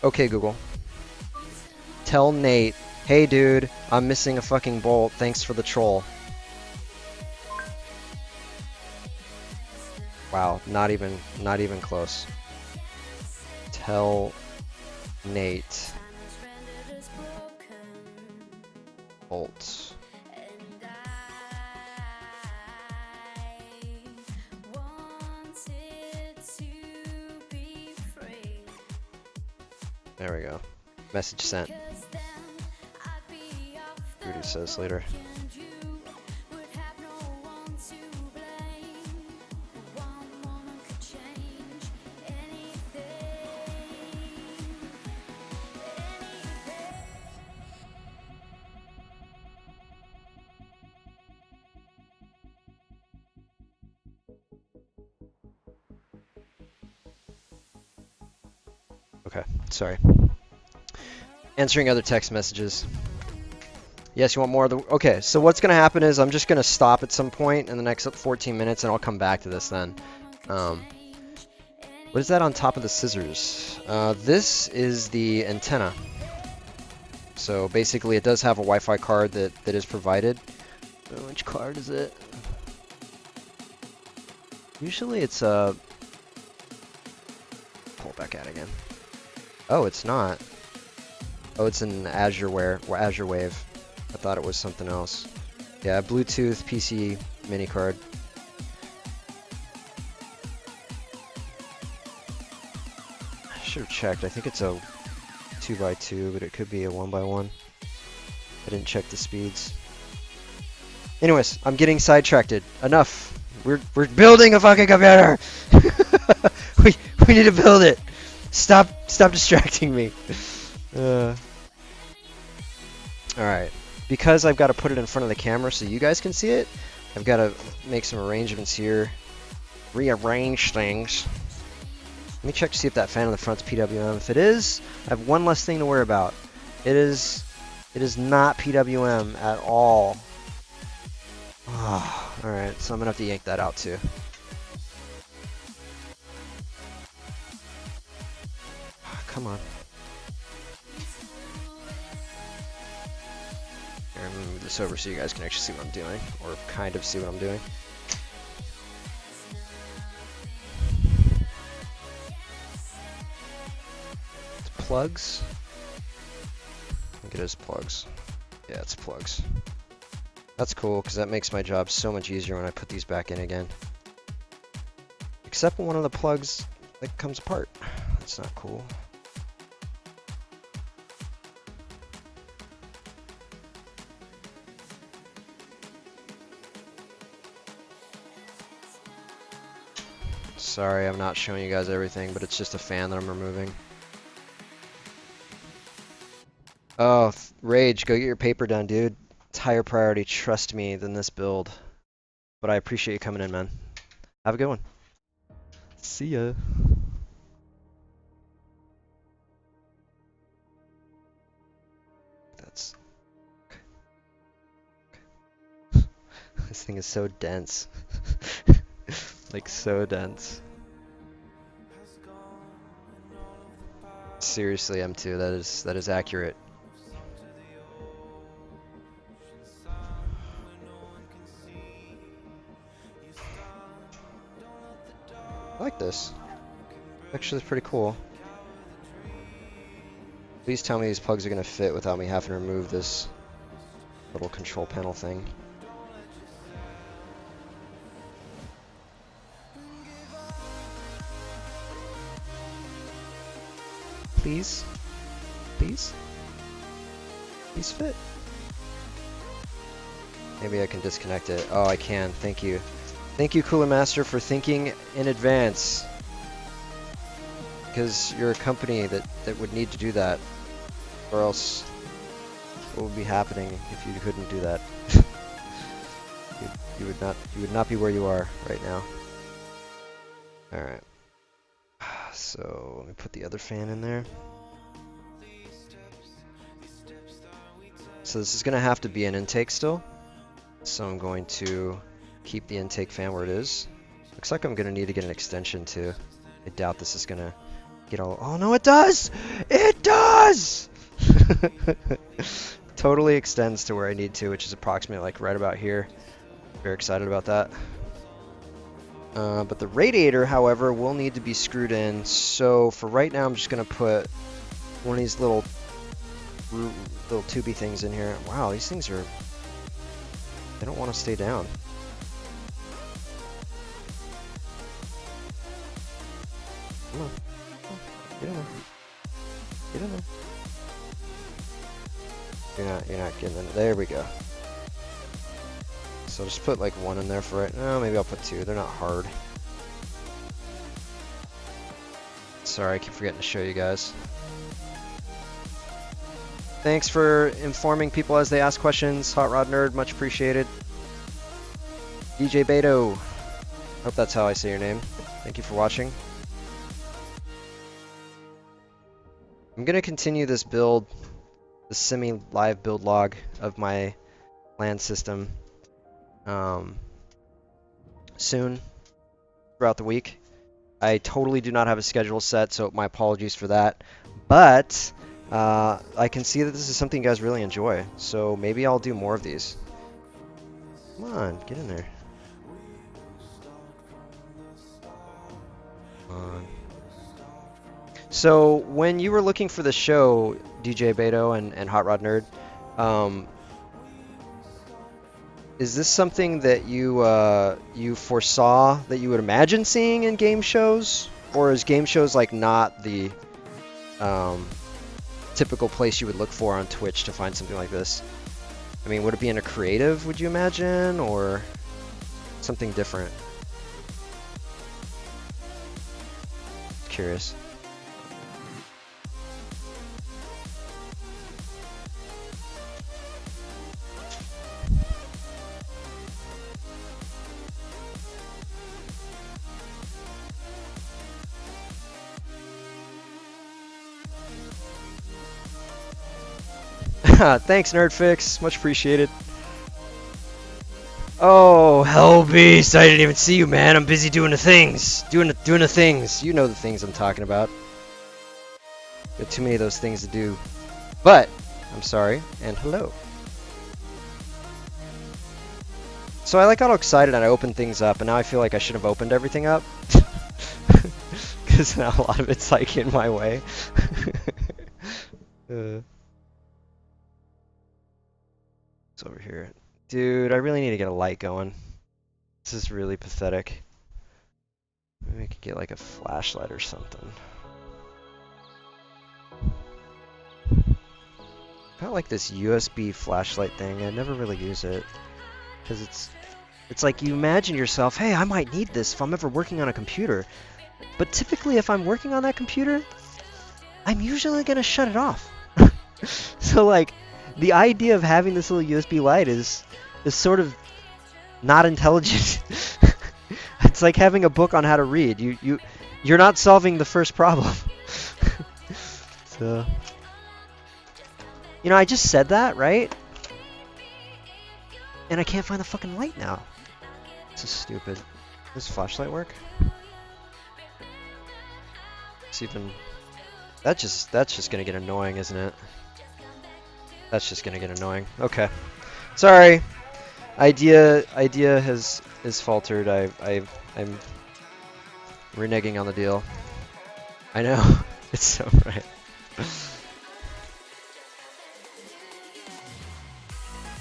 Okay, Google. Tell Nate, hey dude, I'm missing a fucking bolt. Thanks for the troll. Wow, not even close. Tell Nate. Bolt. There we go. Message sent. Rudy says later. Okay, sorry. Answering other text messages. Yes, you want more of the... Okay, so what's going to happen is I'm just going to stop at some point in the next 14 minutes and I'll come back to this then. What is that on top of the scissors? This is the antenna. So basically it does have a Wi-Fi card that is provided. Which card is it? Usually it's a... Pull it back out again. Oh, it's not. Oh, it's an Azure Wave. I thought it was something else. Yeah, Bluetooth PC mini card. I should have checked. I think it's a 2x2, but it could be a 1x1. I didn't check the speeds. Anyways, I'm getting sidetracked. Enough. We're building a fucking computer. we need to build it. Stop distracting me. Alright. Because I've got to put it in front of the camera so you guys can see it, I've got to make some arrangements here. Rearrange things. Let me check to see if that fan in the front's PWM. If it is, I have one less thing to worry about. It is not PWM at all. Alright, so I'm going to have to yank that out too. Come on. Here, I'm going to move this over so you guys can actually see what I'm doing, or kind of see what I'm doing. It's plugs. I think it is plugs. Yeah, it's plugs. That's cool, because that makes my job so much easier when I put these back in again. Except when one of the plugs that comes apart. That's not cool. Sorry, I'm not showing you guys everything, but it's just a fan that I'm removing. Oh, Rage, go get your paper done, dude. It's higher priority, trust me, than this build. But I appreciate you coming in, man. Have a good one. See ya. That's... This thing is so dense. Like, so dense. Seriously, M2, that is accurate. I like this. Actually, it's pretty cool. Please tell me these plugs are gonna fit without me having to remove this little control panel thing. Please? Please? Please fit. Maybe I can disconnect it. Oh, I can. Thank you. Thank you, Cooler Master, for thinking in advance. Because you're a company that would need to do that. Or else, what would be happening if you couldn't do that? you would not be where you are right now. Alright. So, let me put the other fan in there. So this is going to have to be an intake still. So I'm going to keep the intake fan where it is. Looks like I'm going to need to get an extension too. I doubt this is going to get all... Oh no, it does! It does! Totally extends to where I need to, which is approximately like right about here. Very excited about that. But the radiator, however, will need to be screwed in. So for right now, I'm just going to put one of these little tubey things in here. Wow, these things are... They don't want to stay down. Come on. Get in there. Get in there. You're not getting in. There we go. So just put like one in there for right now. Maybe I'll put two. They're not hard. Sorry, I keep forgetting to show you guys. Thanks for informing people as they ask questions. Hot Rod Nerd, much appreciated. DJ Beto. Hope that's how I say your name. Thank you for watching. I'm going to continue this build, the semi-live build log of my LAN system soon, throughout the week. I totally do not have a schedule set, so my apologies for that. But I can see that this is something you guys really enjoy, so maybe I'll do more of these. Come on, get in there. Come on. So when you were looking for the show, DJ Beto and Hot Rod Nerd, is this something that you foresaw that you would imagine seeing in game shows, or is game shows like not the typical place you would look for on Twitch to find something like this? I mean, would it be in a creative, would you imagine, or something different? Curious. Thanks, Nerdfix. Much appreciated. Oh, hell beast! I didn't even see you, man. I'm busy doing the things. Doing the things. You know the things I'm talking about. Got too many of those things to do. But I'm sorry, and hello. So I got all excited and I opened things up, and now I feel like I should have opened everything up. Because now a lot of it's like in my way. It's over here. Dude, I really need to get a light going. This is really pathetic. Maybe I could get like a flashlight or something. Got like this USB flashlight thing. I never really use it. Because it's like you imagine yourself, hey, I might need this if I'm ever working on a computer. But typically if I'm working on that computer, I'm usually going to shut it off. So like, the idea of having this little USB light is sort of not intelligent. It's like having a book on how to read. You're not solving the first problem. So, you know, I just said that, right? And I can't find the fucking light now. This is stupid. Does flashlight work? It's even... That's just gonna get annoying, isn't it? That's just gonna get annoying. Okay. Sorry. Idea has faltered. I'm reneging on the deal. I know. It's so right.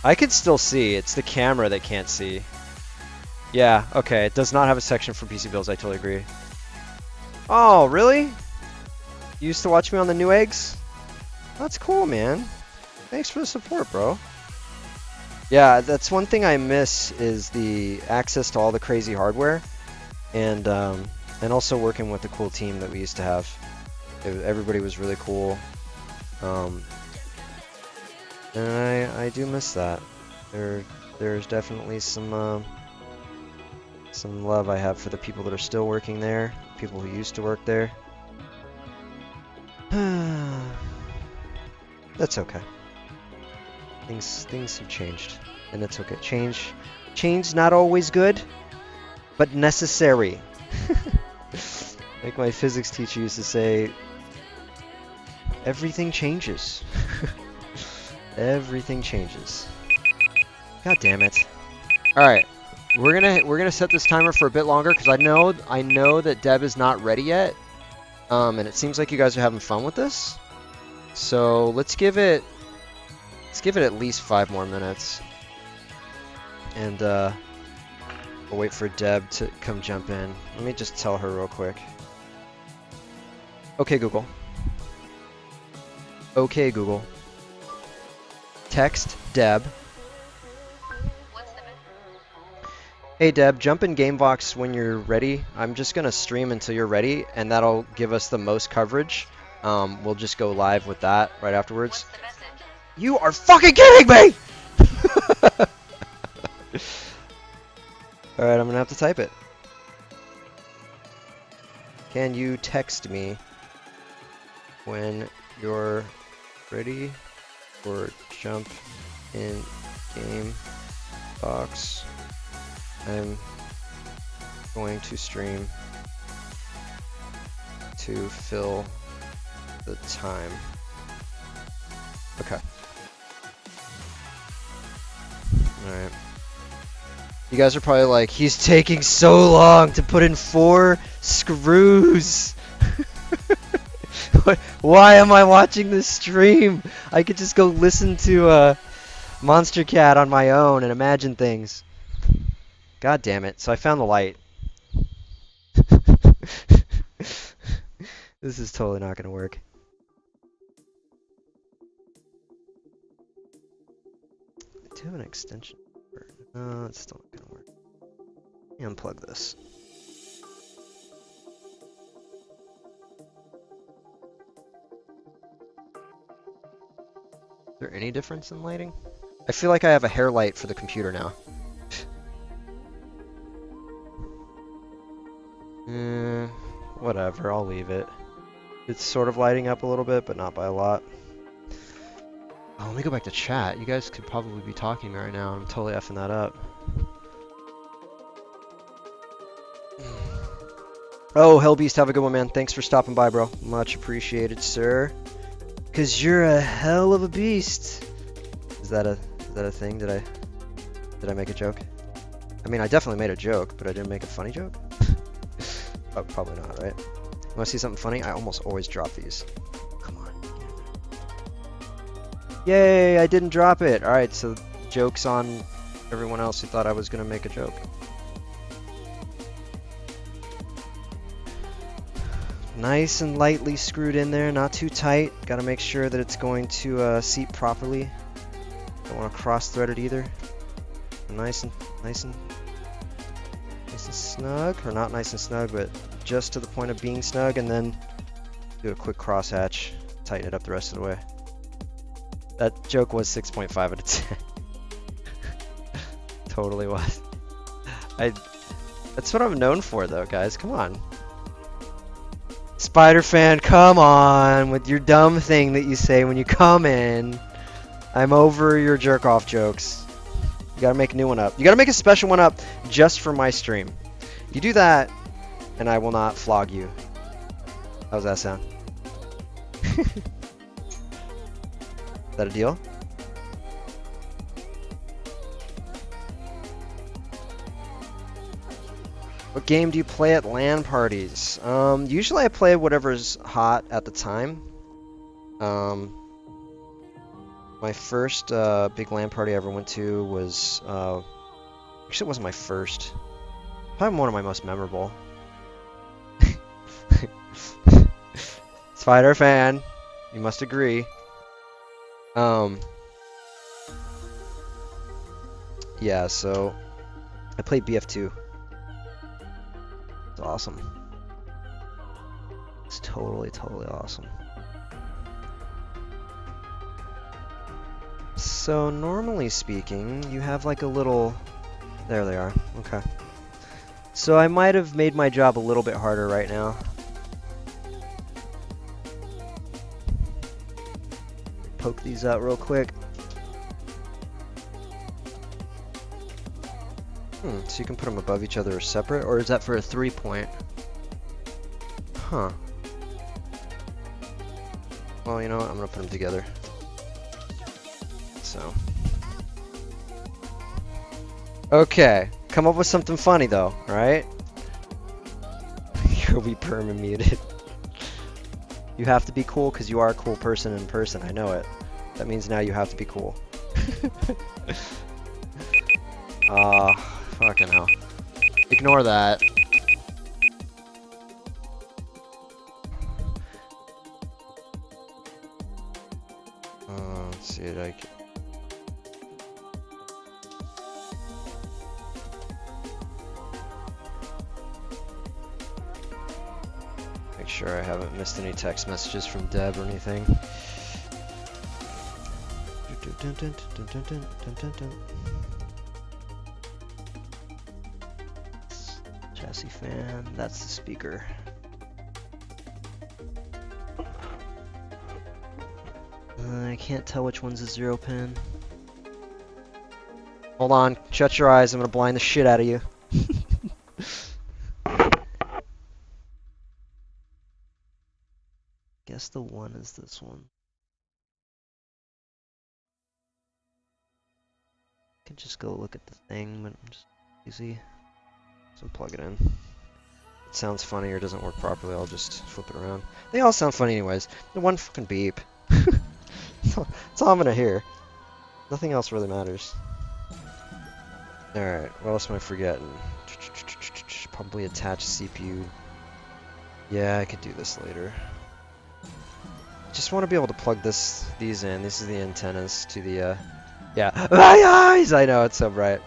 I can still see. It's the camera that can't see. Yeah, okay. It does not have a section for PC builds. I totally agree. Oh, really? You used to watch me on the New Eggs? That's cool, man. Thanks for the support, bro. Yeah, that's one thing I miss is the access to all the crazy hardware, and also working with the cool team that we used to have. Everybody was really cool, and I do miss that. There's definitely some love I have for the people that are still working there, people who used to work there. That's okay. Things have changed, and that's okay. Change not always good, but necessary. Like my physics teacher used to say, everything changes. Everything changes. God damn it. All right, we're gonna set this timer for a bit longer because I know that Deb is not ready yet, and it seems like you guys are having fun with this. So let's give it at least 5 more minutes, and we'll wait for Deb to come jump in. Let me just tell her real quick. Okay, Google. Okay, Google. Text Deb. Hey Deb, jump in Gamebox when you're ready. I'm just gonna stream until you're ready, and that'll give us the most coverage. We'll just go live with that right afterwards. You are fucking kidding me! Alright, I'm gonna have to type it. Can you text me when you're ready or jump in game box? I'm going to stream to fill the time. Okay. Alright. You guys are probably like, he's taking so long to put in 4 screws. Why am I watching this stream? I could just go listen to Monster Cat on my own and imagine things. God damn it. So I found the light. This is totally not going to work. Do you have an extension? No, it's still not going to work. Let me unplug this. Is there any difference in lighting? I feel like I have a hair light for the computer now. Whatever, I'll leave it. It's sort of lighting up a little bit, but not by a lot. Oh, let me go back to chat. You guys could probably be talking right now. I'm totally effing that up. Oh, Hellbeast, have a good one, man. Thanks for stopping by, bro. Much appreciated, sir. Cause you're a hell of a beast. Is that a thing? Did I make a joke? I mean, I definitely made a joke, but I didn't make a funny joke. Oh, probably not, right? You want to see something funny? I almost always drop these. Come on. Yay, I didn't drop it. All right, so joke's on everyone else who thought I was going to make a joke. Nice and lightly screwed in there, not too tight. Got to make sure that it's going to seat properly. Don't want to cross-thread it either. Nice and snug, or not nice and snug, but just to the point of being snug, and then do a quick crosshatch, tighten it up the rest of the way. That joke was 6.5 out of 10. Totally was. That's what I'm known for, though, guys. Come on. Spider fan, come on with your dumb thing that you say when you come in. I'm over your jerk off jokes. You gotta make a new one up. You gotta make a special one up just for my stream. You do that, and I will not flog you. How's that sound? Is that a deal? What game do you play at LAN parties? Usually I play whatever's hot at the time. My first big LAN party I ever went to was actually it wasn't my first. Probably one of my most memorable. Spider fan, you must agree. Yeah, so I played BF2. It's awesome. It's totally awesome. So normally speaking, you have like a little... There they are. Okay. So I might have made my job a little bit harder right now. Poke these out real quick. So you can put them above each other or separate, or is that for a 3-point? Huh. Well, you know what? I'm gonna put them together. So. Okay. Come up with something funny though, alright? You'll be perma muted. You have to be cool because you are a cool person in person. I know it. That means now you have to be cool. Fucking hell. Ignore that. Let's see it. Make sure I haven't missed any text messages from Deb or anything. Chassis fan, that's the speaker. I can't tell which one's a 0 pin. Hold on, shut your eyes, I'm gonna blind the shit out of you. Guess the one is this one. I can just go look at the thing, but I'm just easy. So plug it in. It sounds funny or doesn't work properly, I'll just flip it around. They all sound funny anyways. The one fucking beep. That's all I'm gonna hear. Nothing else really matters. Alright, what else am I forgetting? Probably attach CPU. Yeah, I could do this later. Just want to be able to plug these in. This is the antennas to the, yeah. My eyes! I know, it's so bright.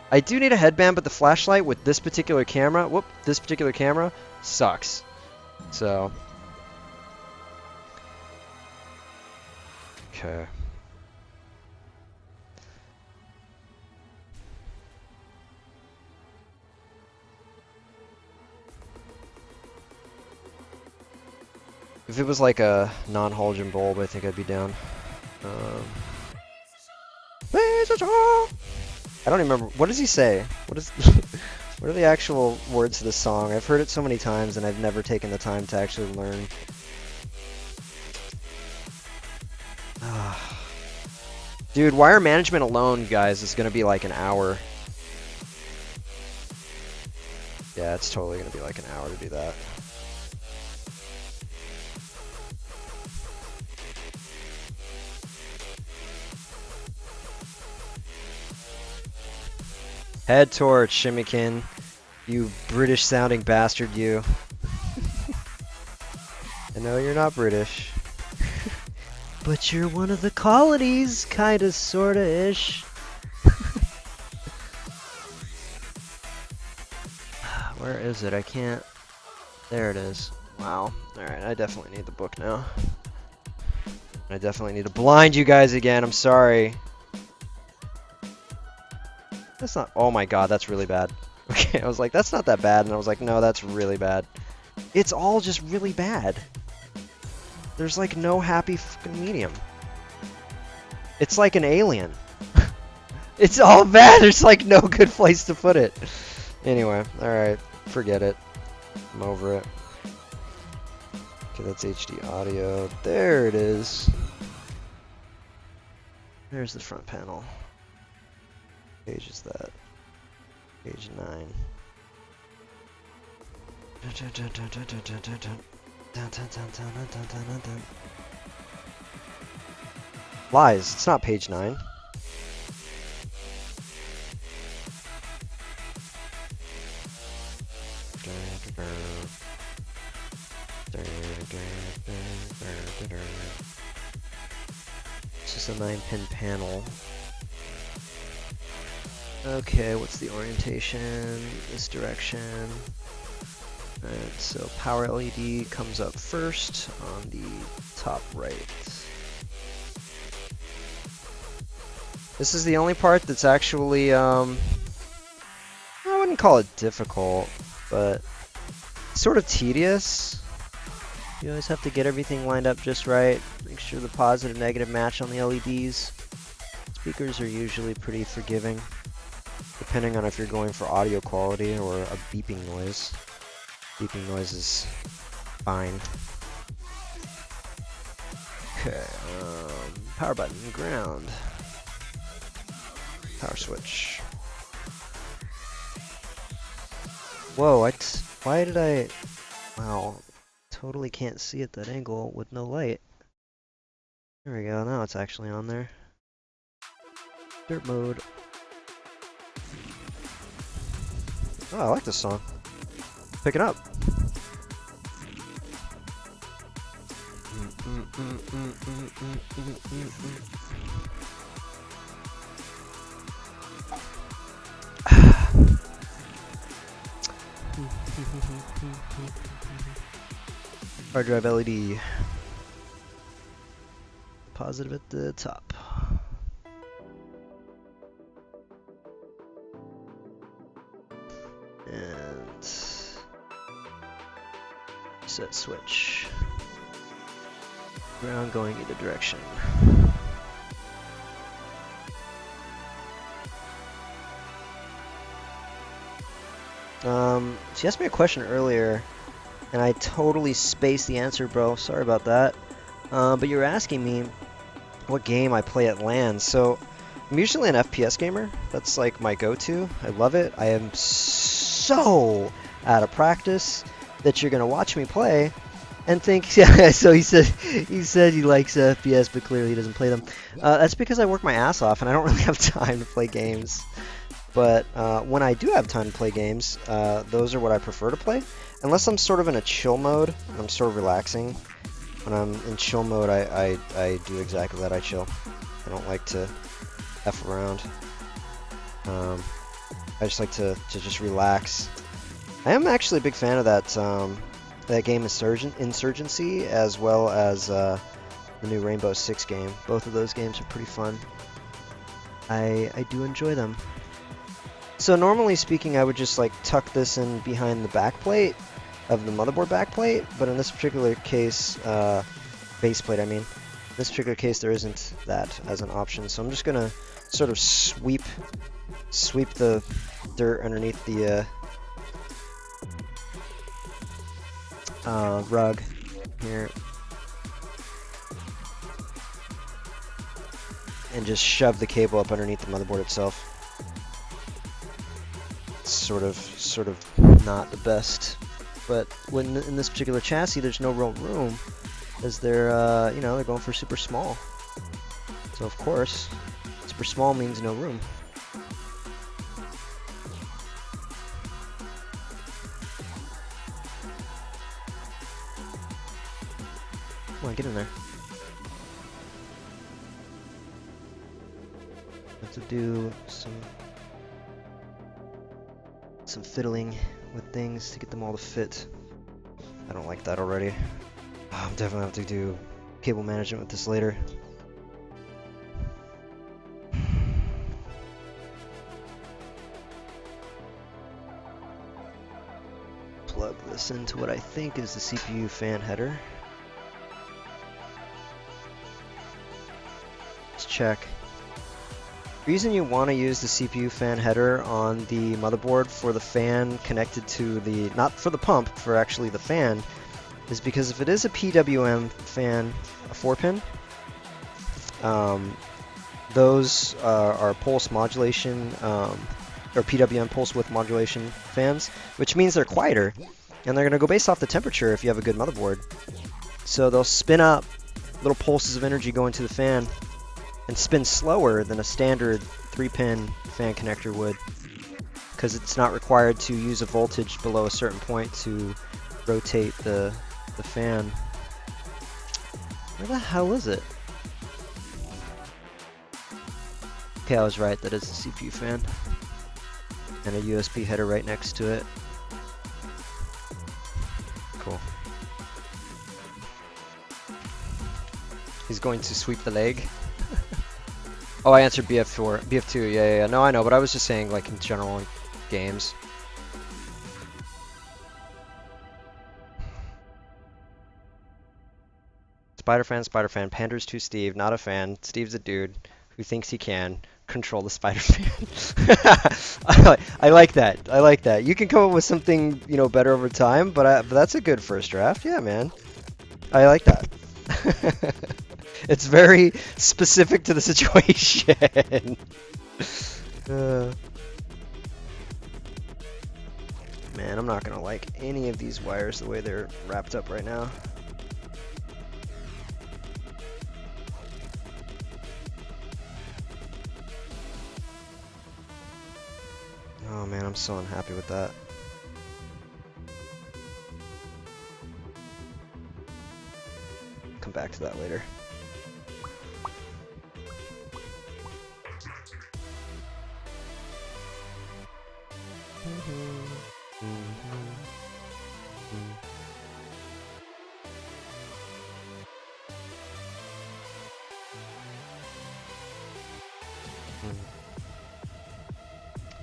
I do need a headband, but the flashlight with this particular camera, this particular camera sucks. So. Okay. If it was like a non-halogen bulb, I think I'd be down. I don't remember. What does he say? What is? What are the actual words to the song? I've heard it so many times, and I've never taken the time to actually learn. Dude, wire management alone, guys, is gonna be like an hour. Yeah, it's totally gonna be like an hour to do that. Head torch, Shimikin. You British-sounding bastard, you. I know you're not British. But you're one of the colonies, kinda, sorta-ish. Where is it? I can't... There it is. Wow. Alright, I definitely need the book now. I definitely need to blind you guys again, I'm sorry. That's not... Oh my god, that's really bad. Okay, I was like, that's not that bad, and I was like, no, that's really bad. It's all just really bad. There's like no happy fucking medium. It's like an alien. It's all bad, there's like no good place to put it. Anyway, alright, forget it. I'm over it. Okay, that's HD audio. There it is. There's the front panel. What page is that? Page 9. Lies. It's not page 9. It's just a 9-pin panel. Okay, what's the orientation? This direction. Alright, so power LED comes up first on the top right. This is the only part that's actually, I wouldn't call it difficult, but sort of tedious. You always have to get everything lined up just right. Make sure the positive negative match on the LEDs. Speakers are usually pretty forgiving, depending on if you're going for audio quality or a beeping noise. Beeping noise is fine. Okay, power button, ground. Power switch. Whoa, why did I... Wow, totally can't see at that angle with no light. There we go, now it's actually on there. Dirt mode. Oh, I like this song. Picking up. Hard drive LED. Positive at the top. And set switch. Ground going either direction. She asked me a question earlier, and I totally spaced the answer, bro. Sorry about that. But you were asking me what game I play at LAN. So I'm usually an FPS gamer. That's like my go-to. I love it. I am so out of practice that you're gonna watch me play and think, yeah. So he said he likes FPS, but clearly he doesn't play them. That's because I work my ass off and I don't really have time to play games. But when I do have time to play games, those are what I prefer to play. Unless I'm sort of in a chill mode, and I'm sort of relaxing. When I'm in chill mode, I do exactly that. I chill. I don't like to F around. I just like to just relax. I am actually a big fan of that game Insurgency, as well as the new Rainbow Six game. Both of those games are pretty fun. I do enjoy them. So normally speaking, I would just like tuck this in behind the backplate of the motherboard backplate, but in this particular case, baseplate I mean, in this particular case there isn't that as an option. So I'm just gonna sort of sweep the dirt underneath the rug here, and just shove the cable up underneath the motherboard itself. Sort of not the best, but when in this particular chassis there's no real room, as they're they're going for super small. So of course, super small means no room. Come on, get in there. Have to do some fiddling with things to get them all to fit. I don't like that already. I'm definitely have to do cable management with this later. Plug this into what I think is the CPU fan header. Let's check. The reason you want to use the CPU fan header on the motherboard for the fan connected to the, not for the pump, for actually the fan, is because if it is a PWM fan, a 4-pin, those are pulse modulation, or PWM pulse width modulation fans, which means they're quieter, and they're going to go based off the temperature if you have a good motherboard. So they'll spin up little pulses of energy going to the fan, and spins slower than a standard 3-pin fan connector would, because it's not required to use a voltage below a certain point to rotate the fan. Where the hell is it? Okay, I was right, that is the CPU fan. And a USB header right next to it. Cool. He's going to sweep the leg. Oh, I answered BF4, BF2, yeah. No, I know, but I was just saying, like, in general, in games. Spider fan, panders to Steve, not a fan. Steve's a dude who thinks he can control the spider fan. I like that. I like that. You can come up with something, you know, better over time, but that's a good first draft. Yeah, man. I like that. It's very specific to the situation. Man, I'm not gonna like any of these wires the way they're wrapped up right now. Oh man, I'm so unhappy with that. Come back to that later.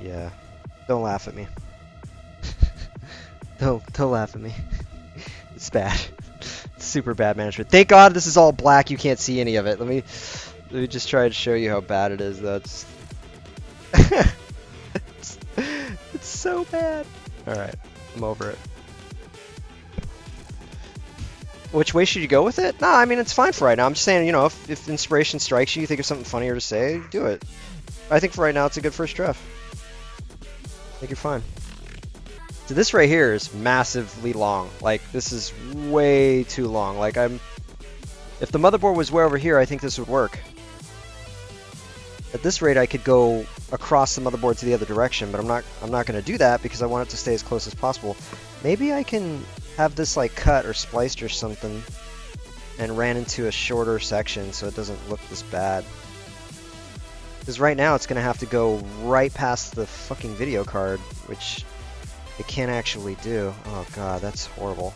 Yeah, don't laugh at me. Don't laugh at me. It's bad. It's super bad management. Thank God this is all black. You can't see any of it. Let me just try to show you how bad it is. That's it's so bad. All right, I'm over it. Which way should you go with it? Nah, I mean it's fine for right now. I'm just saying, you know, if inspiration strikes you, you think of something funnier to say, do it. I think for right now it's a good first draft. I think you're fine. So this right here is massively long. Like, this is way too long. Like, if the motherboard was way over here, I think this would work. At this rate, I could go across the motherboard to the other direction, but I'm not going to do that because I want it to stay as close as possible. Maybe I can have this like cut or spliced or something and ran into a shorter section so it doesn't look this bad. Because right now it's going to have to go right past the fucking video card, which it can't actually do. Oh god, that's horrible.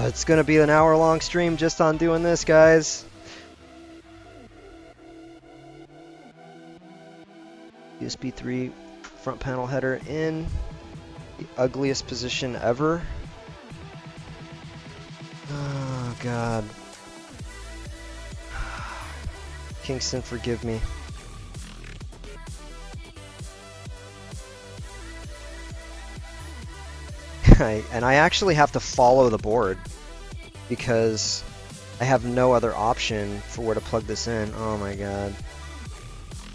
It's going to be an hour-long stream just on doing this, guys. USB 3 front panel header in the ugliest position ever. Oh god. Kingston, forgive me. And I actually have to follow the board because I have no other option for where to plug this in. Oh my god.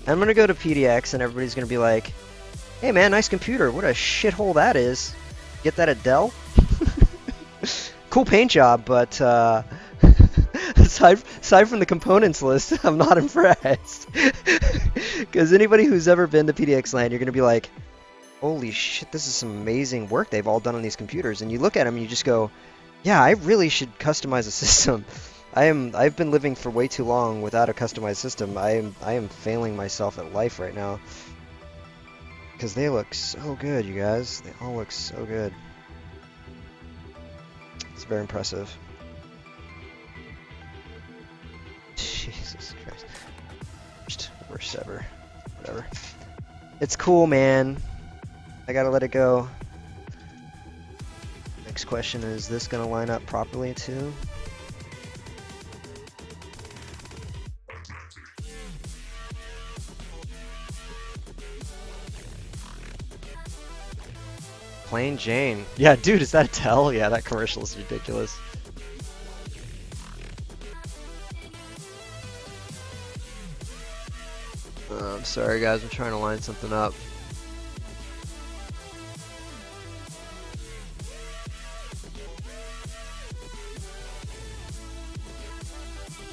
I'm gonna go to PDX and everybody's gonna be like, hey man, nice computer, what a shithole that is. Get that at Dell? Cool paint job, but aside from the components list, I'm not impressed. Because anybody who's ever been to PDX LAN, you're gonna be like, holy shit, this is some amazing work they've all done on these computers. And you look at them and you just go, yeah, I really should customize a system. I've been living for way too long without a customized system. I am failing myself at life right now. Because they look so good, you guys. They all look so good. It's very impressive. Jesus Christ. Worst ever. Whatever. It's cool, man. I gotta let it go. Next question, is this gonna line up properly too? Plain Jane. Yeah, dude, is that a tell? Yeah, that commercial is ridiculous. I'm sorry guys, I'm trying to line something up.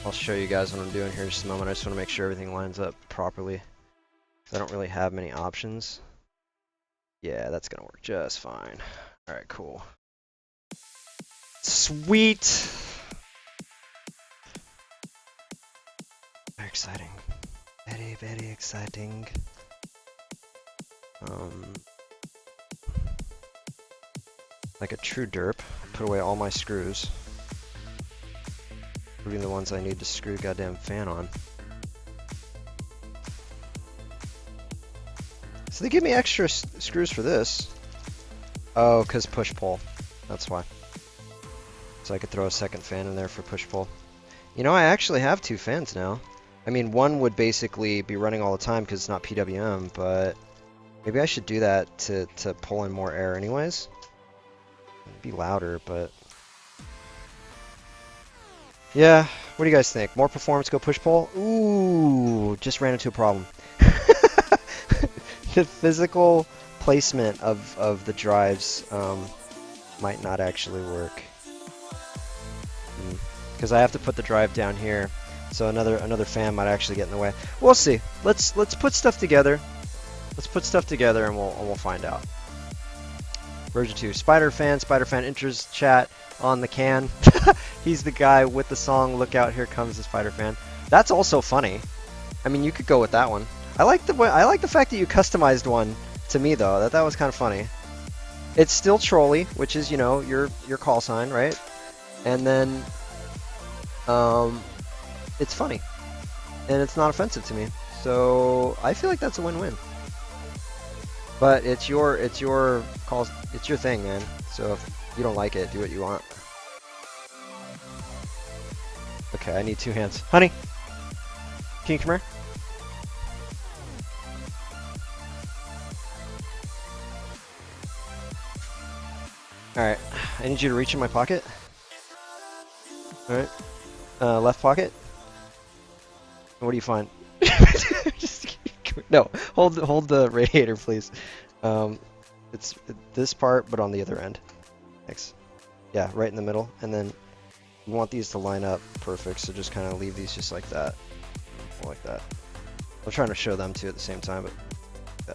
I'll show you guys what I'm doing here in just a moment. I just want to make sure everything lines up properly. I don't really have many options. Yeah, that's gonna work just fine. Alright, cool. Sweet! Very exciting. Very, very exciting. Like a true derp, I put away all my screws. Including the ones I need to screw the goddamn fan on. So they give me extra screws for this. Oh, because push-pull. That's why. So I could throw a second fan in there for push-pull. You know, I actually have 2 fans now. I mean, one would basically be running all the time because it's not PWM, but maybe I should do that to pull in more air anyways. It'd be louder, but... Yeah, what do you guys think? More performance, go push-pull? Ooh, just ran into a problem. The physical placement of the drives might not actually work. Because I have to put the drive down here, so another fan might actually get in the way. We'll see. Let's put stuff together. Let's put stuff together, and we'll find out. Version 2. Spider fan enters chat on the can. He's the guy with the song "Look Out, Here Comes the Spider Fan." That's also funny. I mean, you could go with that one. I like the fact that you customized one to me though. That was kind of funny. It's still trolly, which is, you know, your call sign, right? And then it's funny, and it's not offensive to me. So I feel like that's a win-win. But it's your call, it's your thing, man. So if you don't like it, do what you want. Okay, I need 2 hands. Honey, can you come here? Alright, I need you to reach in my pocket. Alright. Left pocket. What do you find? Just, no, hold the radiator, please. It's this part, but on the other end. Thanks. Yeah, right in the middle. And then you want these to line up perfect, so just kind of leave these just like that. Like that. I'm trying to show them too at the same time, but yeah.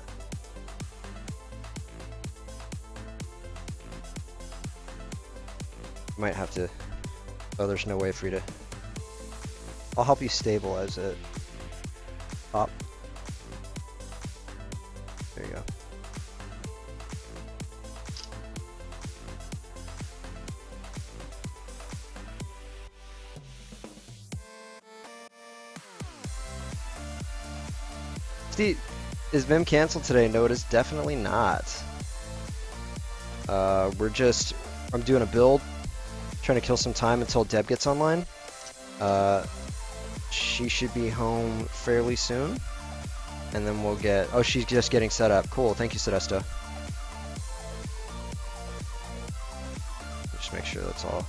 Might have to... Oh, there's no way for you to... I'll help you stabilize it. Pop. There you go. Steve, is Vim canceled today? No, it is definitely not. I'm doing a build, trying to kill some time until Deb gets online. She should be home fairly soon, and then we'll get... Oh, she's just getting set up. Cool, thank you, Sedesto. Just make sure that's all.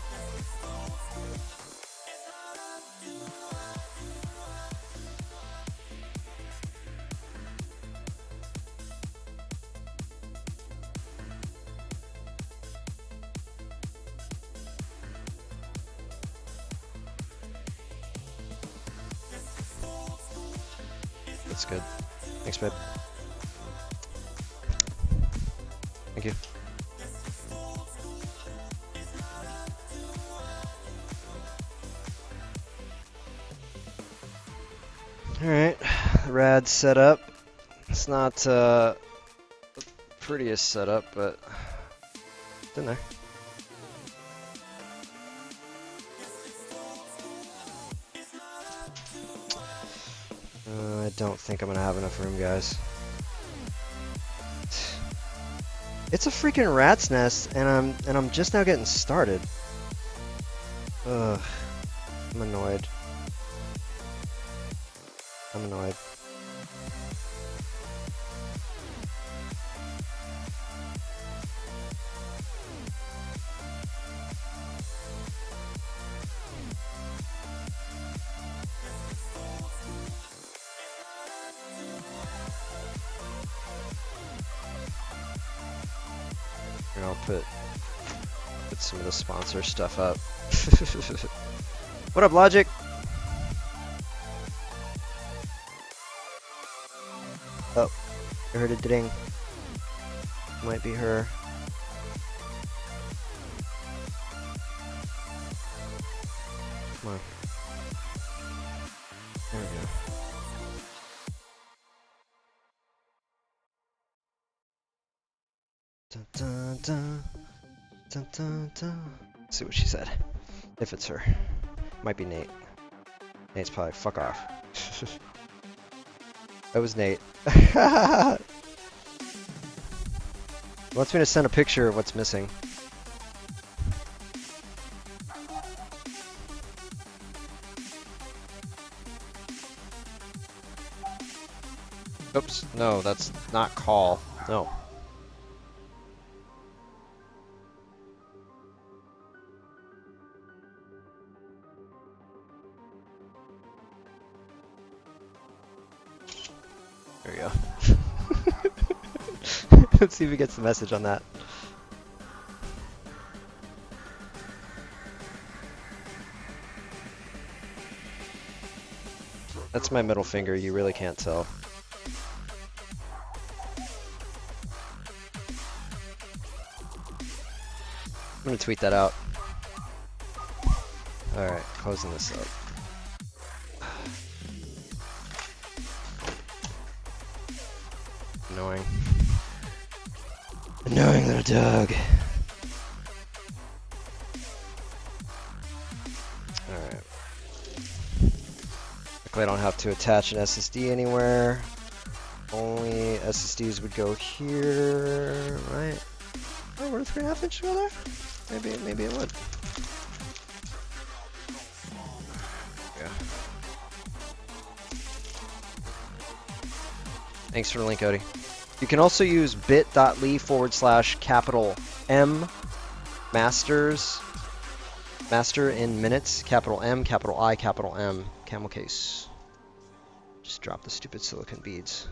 That's good. Thanks, babe. Thank you. Alright, rad setup. It's not the prettiest setup, but it's in there. I don't think I'm gonna have enough room, guys. It's a freaking rat's nest, and I'm just now getting started. Ugh, I'm annoyed. I'm annoyed. And I'll put some of the sponsor stuff up. What up, Logic? Oh, I heard a ding. Might be her. Come on. There we go. Dun, dun, dun. Dun, dun, dun. Let's see what she said. If it's her. Might be Nate. Nate's probably fuck off. That was Nate. Wants me to send a picture of what's missing. Oops, no, that's not call. No. There we go. Let's see if he gets the message on that. That's my middle finger, you really can't tell. I'm gonna tweet that out. Alright, closing this up. Annoying. Annoying little dog. Alright. Luckily I don't have to attach an SSD anywhere. Only SSDs would go here, right? Oh, would a 3.5 inch go there? Maybe it would. Yeah. Thanks for the link, Cody. You can also use bit.ly/M masters, master in minutes, capital M, capital I, capital M, camel case. Just drop the stupid silicon beads.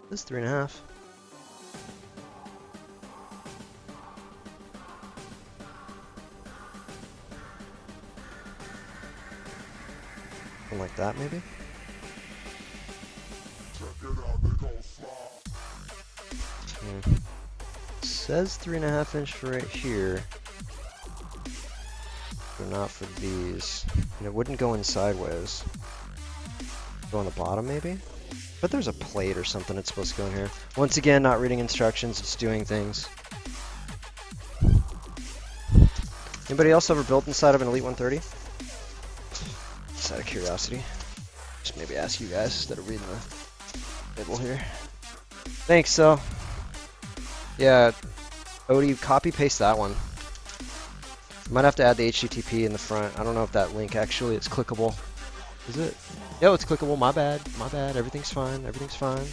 This is 3.5. Something like that, maybe? It says 3.5 inch for right here, but not for these. And it wouldn't go in sideways. Go on the bottom, maybe? But there's a plate or something it's supposed to go in here. Once again, not reading instructions, it's doing things. Anybody else ever built inside of an Elite 130? Just out of curiosity. Just maybe ask you guys instead of reading the label here. Thanks, so. Yeah, Odie, copy paste that one. Might have to add the HTTP in the front. I don't know if that link actually is clickable. Is it? Yo, it's clickable. My bad. My bad. Everything's fine. Everything's fine.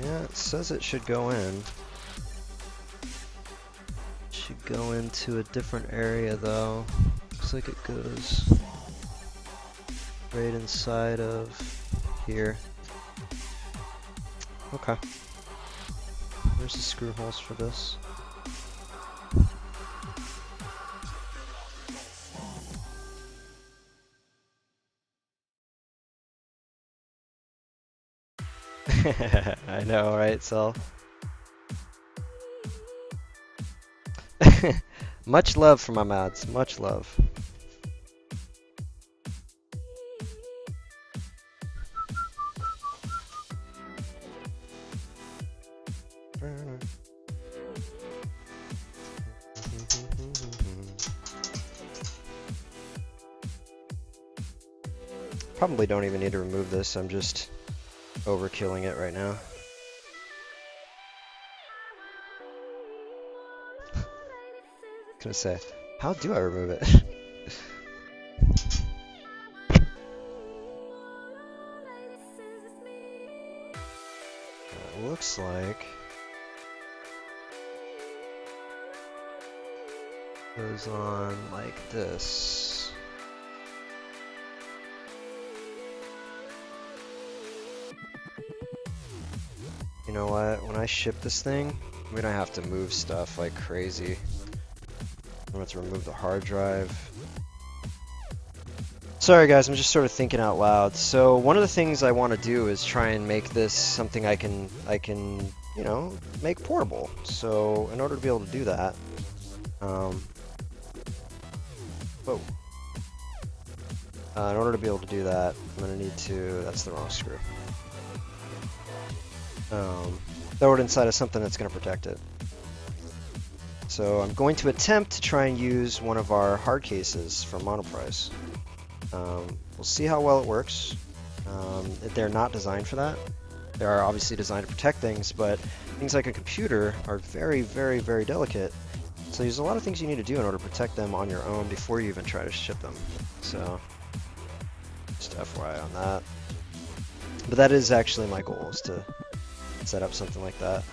Yeah, it says it should go in. Should go into a different area though. Looks like it goes right inside of here. Okay. Where's the screw holes for this? I know, right, Sal? Much love for my mods. Much love. Probably don't even need to remove this. I'm just overkilling it right now. Gonna say, how do I remove it? It looks like goes on like this. know what? When I ship this thing, I'm gonna have to move stuff like crazy. I'm gonna have to remove the hard drive. Sorry guys, I'm just sort of thinking out loud. So one of the things I want to do is try and make this something I can, you know, make portable. So in order to be able to do that, whoa. In order to be able to do that, I'm gonna need to, that's the wrong screw. Throw it inside of something that's gonna protect it. So I'm going to attempt to try and use one of our hard cases from Monoprice. We'll see how well it works. They're not designed for that. They are obviously designed to protect things, but things like a computer are very, very, very delicate. So there's a lot of things you need to do in order to protect them on your own before you even try to ship them. So just FYI on that. But that is actually my goal, is to set up something like that.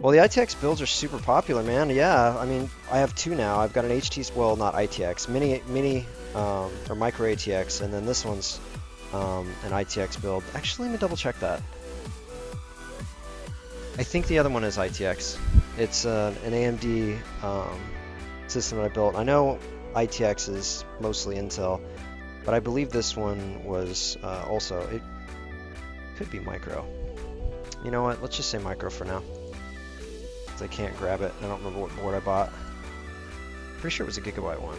Well, the ITX builds are super popular, man. Yeah, I mean, I have two now. I've got an HT, well, not ITX, mini, or micro ATX, and then this one's an ITX build. Actually, let me double check that. I think the other one is ITX. It's an AMD system that I built. I know ITX is mostly Intel, but I believe this one was also, it could be micro. You know what, let's just say micro for now. I can't grab it. I don't remember what board I bought. Pretty sure it was a Gigabyte one.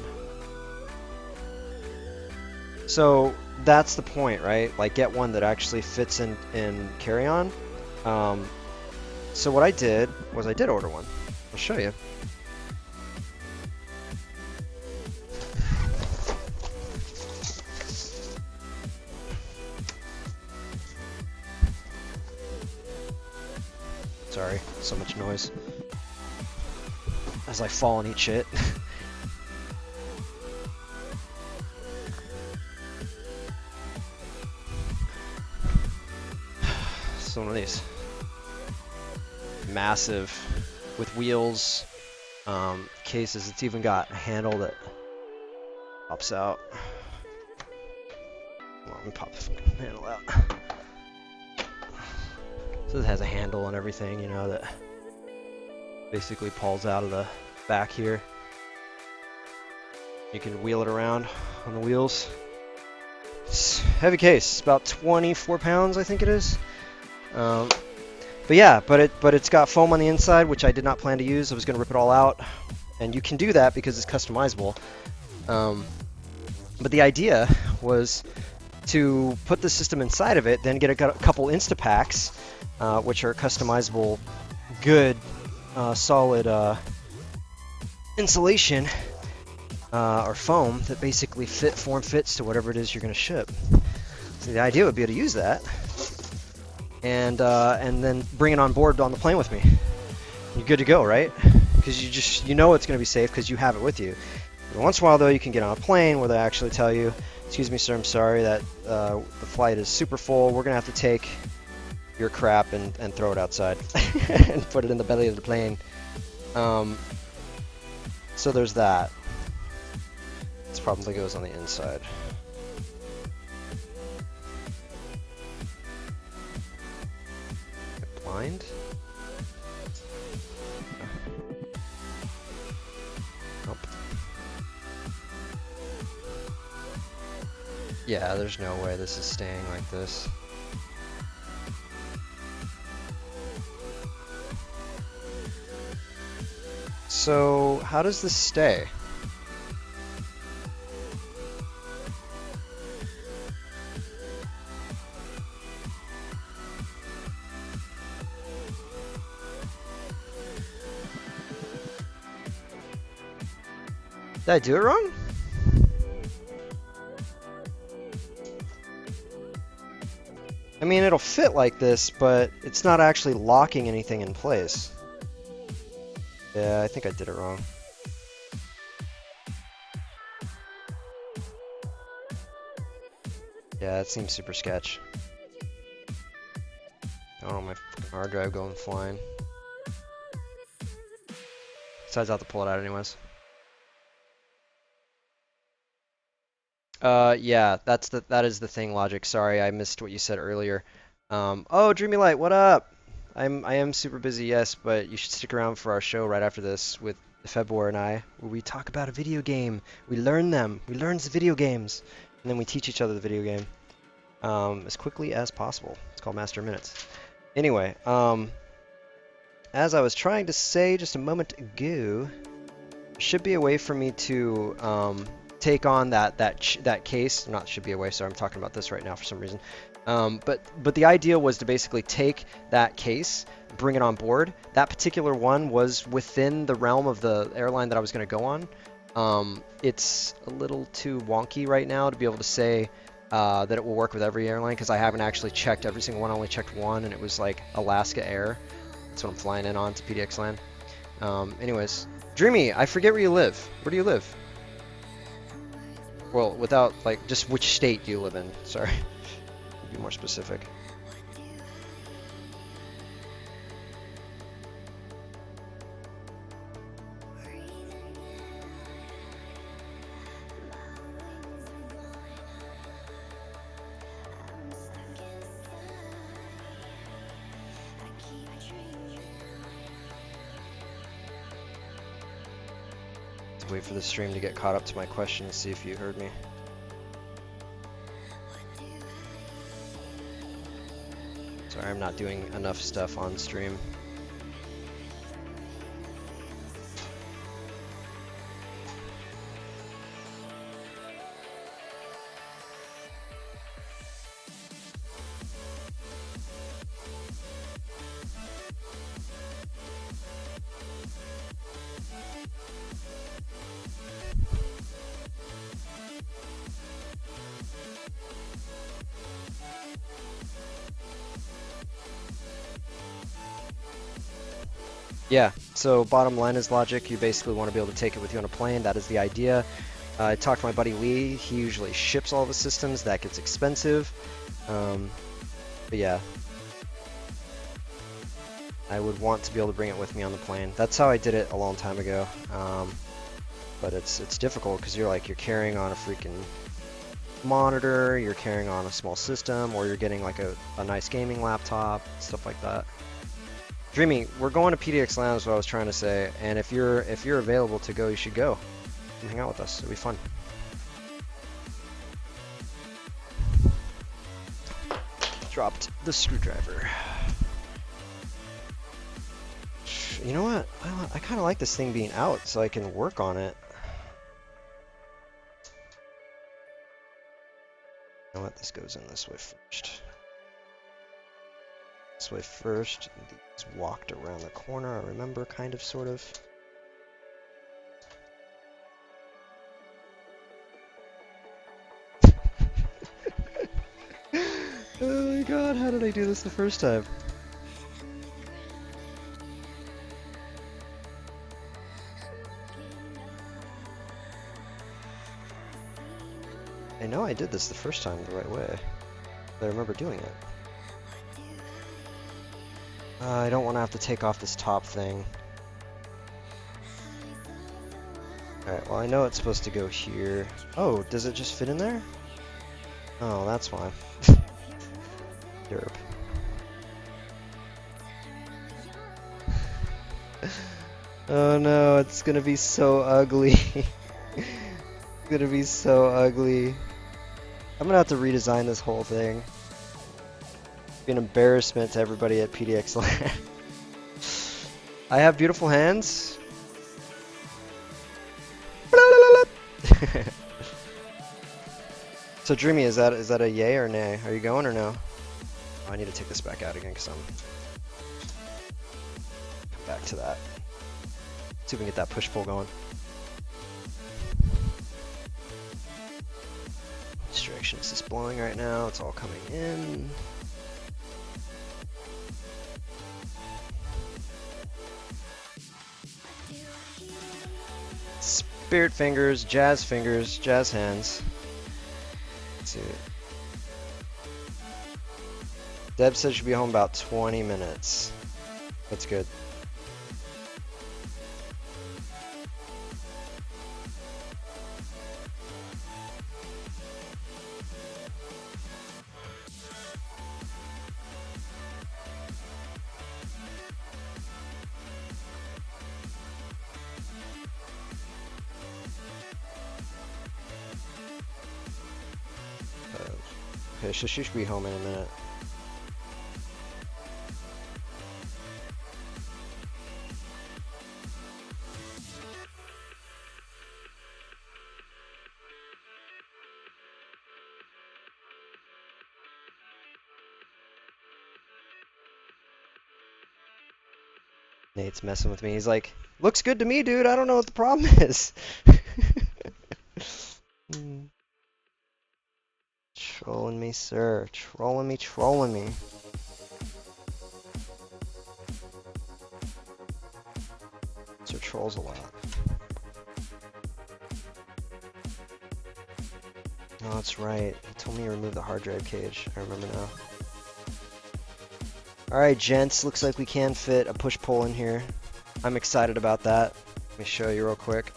So that's the point, right? Like, get one that actually fits in carry-on. So what I did was I did order one. I'll show you. Sorry, so much noise. As I fall and eat shit. So one of these massive, with wheels, cases. It's even got a handle that pops out. Well, let me pop the fucking handle out. So it has a handle and everything, you know, that basically pulls out of the back here. You can wheel it around on the wheels. It's a heavy case. It's about 24 pounds, I think it is. But yeah, but it's got foam on the inside, which I did not plan to use. I was going to rip it all out, and you can do that because it's customizable. But the idea was to put the system inside of it, then get a couple Instapacks, which are customizable, good, solid insulation or foam that basically form fits to whatever it is you're going to ship. So the idea would be to use that, and then bring it on board on the plane with me. You're good to go, right? Because you know it's going to be safe because you have it with you. But once in a while, though, you can get on a plane where they actually tell you, "Excuse me, sir, I'm sorry that the flight is super full. We're going to have to take your crap and throw it outside and put it in the belly of the plane." So there's that. This probably goes on the inside. Blind? Nope. Yeah, there's no way this is staying like this. So, how does this stay? Did I do it wrong? I mean, it'll fit like this, but it's not actually locking anything in place. Yeah, I think I did it wrong. Yeah, it seems super sketch. I don't know, my fucking hard drive going flying. Besides, I have to pull it out anyways. Yeah, that is the thing, Logic. Sorry, I missed what you said earlier. Oh, Dreamy Light, what up? I am super busy, yes, but you should stick around for our show right after this with February and I, where we talk about a video game. We learn them. We learn the video games, and then we teach each other the video game as quickly as possible. It's called Master Minutes. Anyway, as I was trying to say just a moment ago, there should be a way for me to take on that case. Not should be a way. Sorry, I'm talking about this right now for some reason. But the idea was to basically take that case, bring it on board. That particular one was within the realm of the airline that I was going to go on. It's a little too wonky right now to be able to say that it will work with every airline because I haven't actually checked every single one. I only checked one, and it was like Alaska Air. That's what I'm flying in on to PDX LAN. Anyways, Dreamy, I forget where you live. Where do you live? Well, without, like, just which state do you live in? Sorry. Be more specific. Wait for the stream to get caught up to my question and see if you heard me. Sorry, I'm not doing enough stuff on stream. Yeah, so bottom line is Logic. You basically want to be able to take it with you on a plane. That is the idea. I talked to my buddy Lee. He usually ships all of his systems. That gets expensive. But yeah, I would want to be able to bring it with me on the plane. That's how I did it a long time ago. But it's difficult because you're carrying on a freaking monitor, you're carrying on a small system, or you're getting like a nice gaming laptop, stuff like that. Dreamy, we're going to PDX LAN is what I was trying to say, and if you're available to go, you should go. Come hang out with us. It'll be fun. Dropped the screwdriver. You know what? I kind of like this thing being out so I can work on it. You know what? This goes in this way first. This way first. These walked around the corner, I remember, kind of, sort of. Oh my god, how did I do this the first time? I know I did this the first time the right way. I remember doing it. I don't want to have to take off this top thing. Alright, well I know it's supposed to go here. Oh, does it just fit in there? Oh, that's fine. Derp. Oh no, it's gonna be so ugly. It's gonna be so ugly. I'm gonna have to redesign this whole thing. Be an embarrassment to everybody at PDX LAN. I have beautiful hands. So Dreamy, is that a yay or nay? Are you going or no? Oh, I need to take this back out again because I'm come back to that. See if we can get that push-pull going. Which direction is this blowing right now? It's all coming in. Spirit fingers, jazz hands. Let's see. Deb said she'll be home about 20 minutes. That's good. Okay, she should be home in a minute. Nate's messing with me. He's like, looks good to me, dude. I don't know what the problem is. Trolling me, sir. Trolling me, trolling me. Sir trolls a lot. Oh, that's right. He told me to remove the hard drive cage. I remember now. Alright, gents. Looks like we can fit a push-pull in here. I'm excited about that. Let me show you real quick.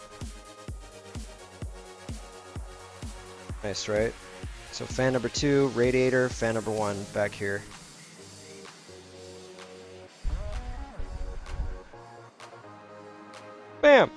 Nice, right? So fan number 2, radiator, fan number 1 back here. Bam!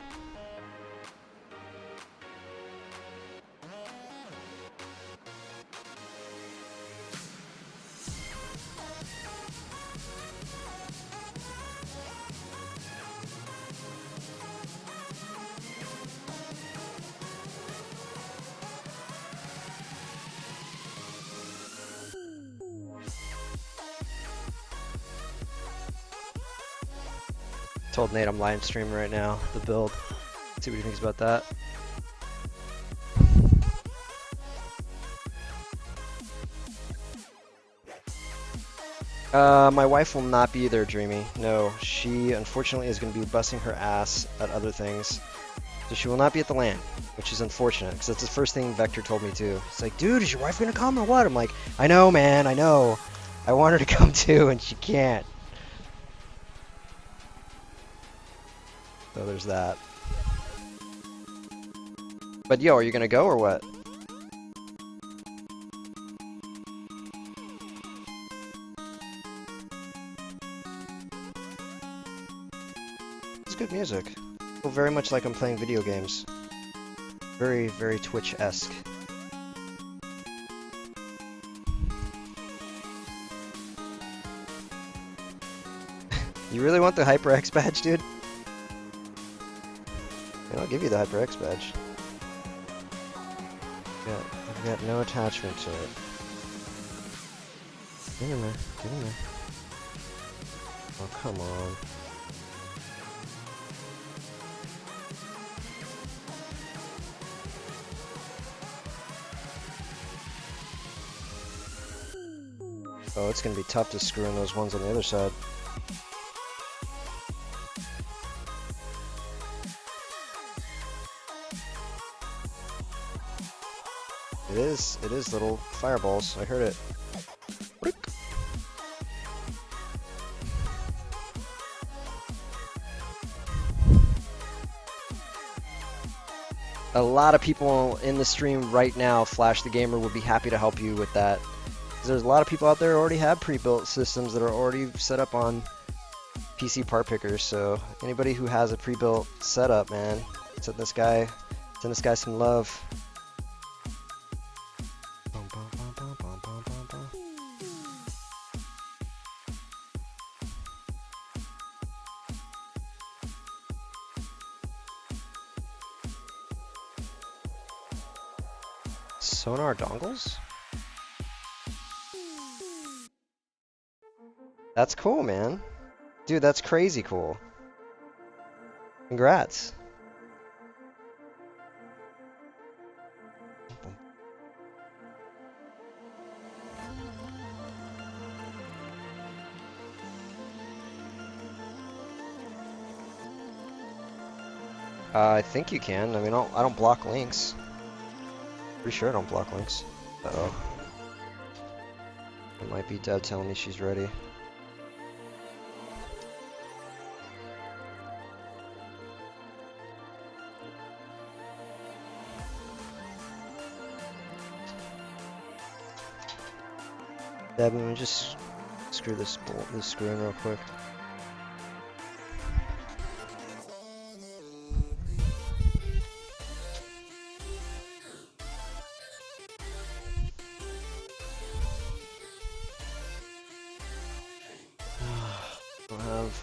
Told Nate I'm live streaming right now, the build. See what he thinks about that. My wife will not be there, Dreamy. No, she unfortunately is going to be busting her ass at other things. So she will not be at the LAN, which is unfortunate, because that's the first thing Vector told me too. He's like, dude, is your wife going to come or what? I'm like, I know, man, I know. I want her to come too, and she can't. So there's that. But yo, are you going to go or what? It's good music. I feel very much like I'm playing video games. Very, very Twitch-esque. You really want the HyperX badge, dude? Yeah, I'll give you the HyperX badge. Yeah, I've got no attachment to it. Get in there. Get in there. Oh, come on. Oh, it's gonna be tough to screw in those ones on the other side. It is little fireballs. I heard it. A lot of people in the stream right now, Flash the Gamer, would be happy to help you with that. There's a lot of people out there who already have pre-built systems that are already set up on PC part pickers. So anybody who has a pre-built setup, man, send this guy some love. Sonar dongles? That's cool, man. Dude, that's crazy cool. Congrats. I think you can. I mean, I don't block links. Pretty sure I don't block links. Uh-oh. It might be Deb telling me she's ready. Deb, let me just screw this screw in real quick.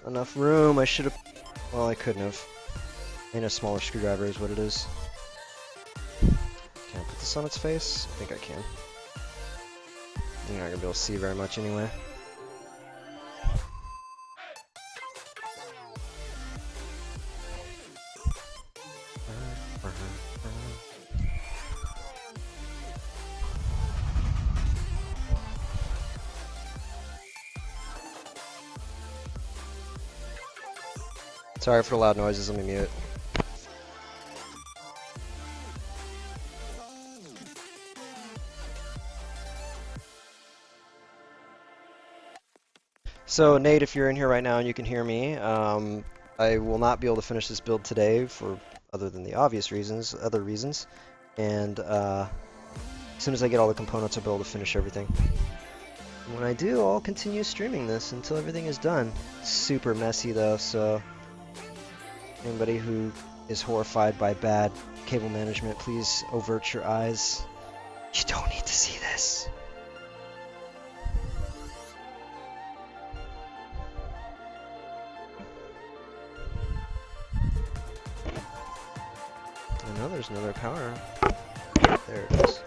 enough room. I should have... Well, I couldn't have. I need a smaller screwdriver is what it is. Can I put this on its face? I think I can. You're not going to be able to see very much anyway. Sorry for the loud noises, let me mute. So Nate, if you're in here right now and you can hear me, I will not be able to finish this build today for other than the obvious reasons, other reasons. And as soon as I get all the components, I'll be able to finish everything. When I do, I'll continue streaming this until everything is done. It's super messy though, so anybody who is horrified by bad cable management, please avert your eyes. You don't need to see this. I know there's another power. There it is.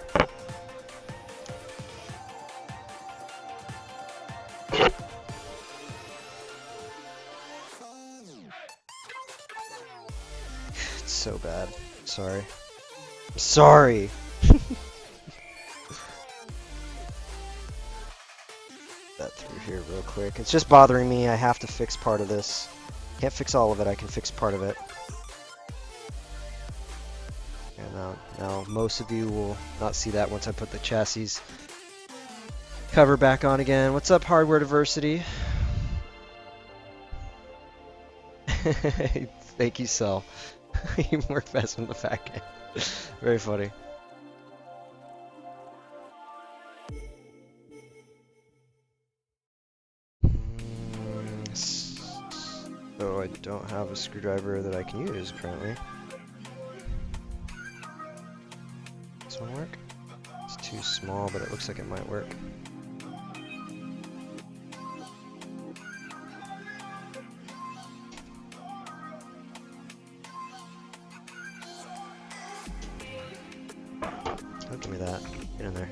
It's so bad. Sorry. I'm sorry. That through here real quick. It's just bothering me. I have to fix part of this. Can't fix all of it. I can fix part of it. And now most of you will not see that once I put the chassis cover back on again. What's up, Hardware Diversity? Thank you, Cell. You work best in the back end. Very funny. So I don't have a screwdriver that I can use apparently. This one work? It's too small, but it looks like it might work. Oh, give me that. Get in there.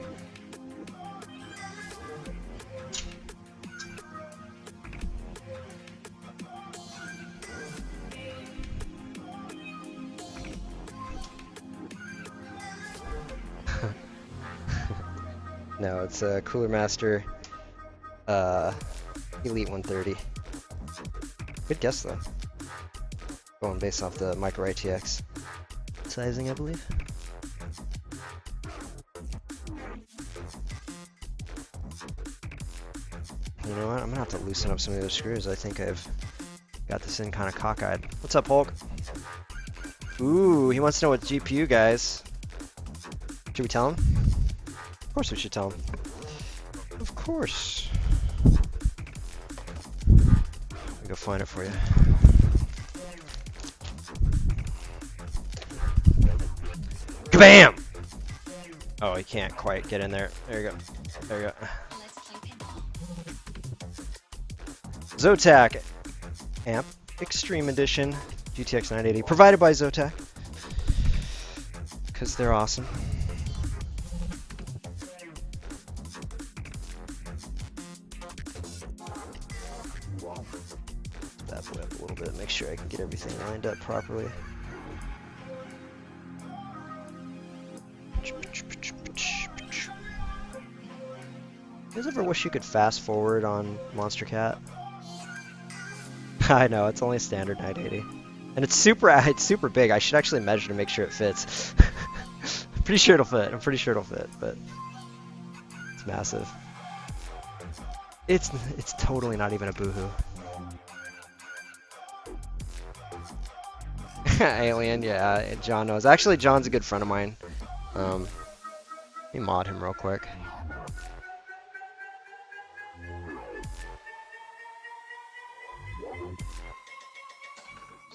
No, it's a Cooler Master Elite 130. Good guess though. Going based off the Micro ITX sizing, I believe. You know what? I'm gonna have to loosen up some of those screws. I think I've got this in kind of cockeyed. What's up, Hulk? Ooh, he wants to know what GPU, guys. Should we tell him? Of course we should tell him. Of course. Let me go find it for you. Kabam! Oh, he can't quite get in there. There you go. There you go. Zotac Amp Extreme Edition GTX 980, provided by Zotac, because they're awesome. That boy up a little bit, make sure I can get everything lined up properly. You guys ever wish you could fast forward on Monster Cat? I know, it's only a standard 980. And it's super big. I should actually measure to make sure it fits. I'm pretty sure it'll fit. I'm pretty sure it'll fit, but it's massive. It's totally not even a boohoo. Alien, yeah, John knows. Actually, John's a good friend of mine. Let me mod him real quick.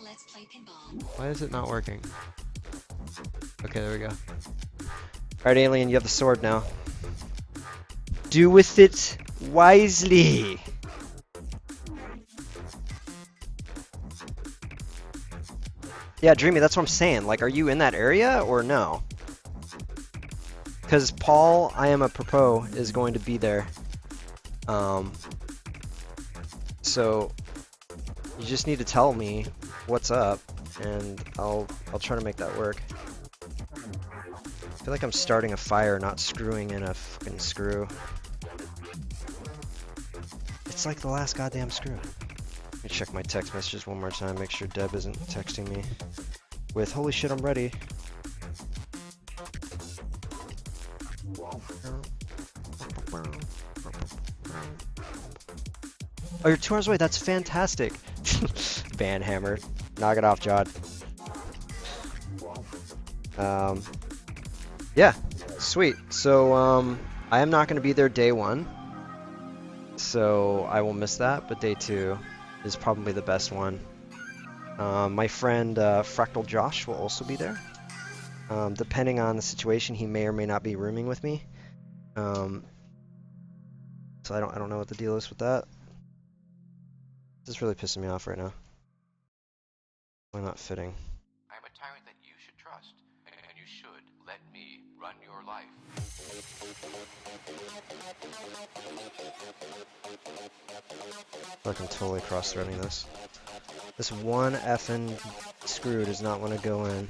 Let's play pinball. Why is it not working? Okay, there we go. Alright, Alien, you have the sword now. Do with it wisely. Yeah, Dreamy, that's what I'm saying. Like, are you in that area or no? Because Paul, I am a propos, is going to be there. So you just need to tell me what's up, and I'll try to make that work. I feel like I'm starting a fire, not screwing in a fucking screw. It's like the last goddamn screw. Let me check my text messages one more time, make sure Deb isn't texting me with, holy shit, I'm ready. Oh, you're 2 hours away, that's fantastic. Van hammer. Knock it off, Jod. Yeah, sweet. So, I am not going to be there day 1. So, I will miss that, but day 2 is probably the best one. My friend Fractal Josh will also be there. Depending on the situation, he may or may not be rooming with me. So I don't know what the deal is with that. This is really pissing me off right now. Why not fitting? I'm a tyrant that you should trust, and you should let me run your life. Like I'm totally cross-threading this. This one effing screw does not want to go in.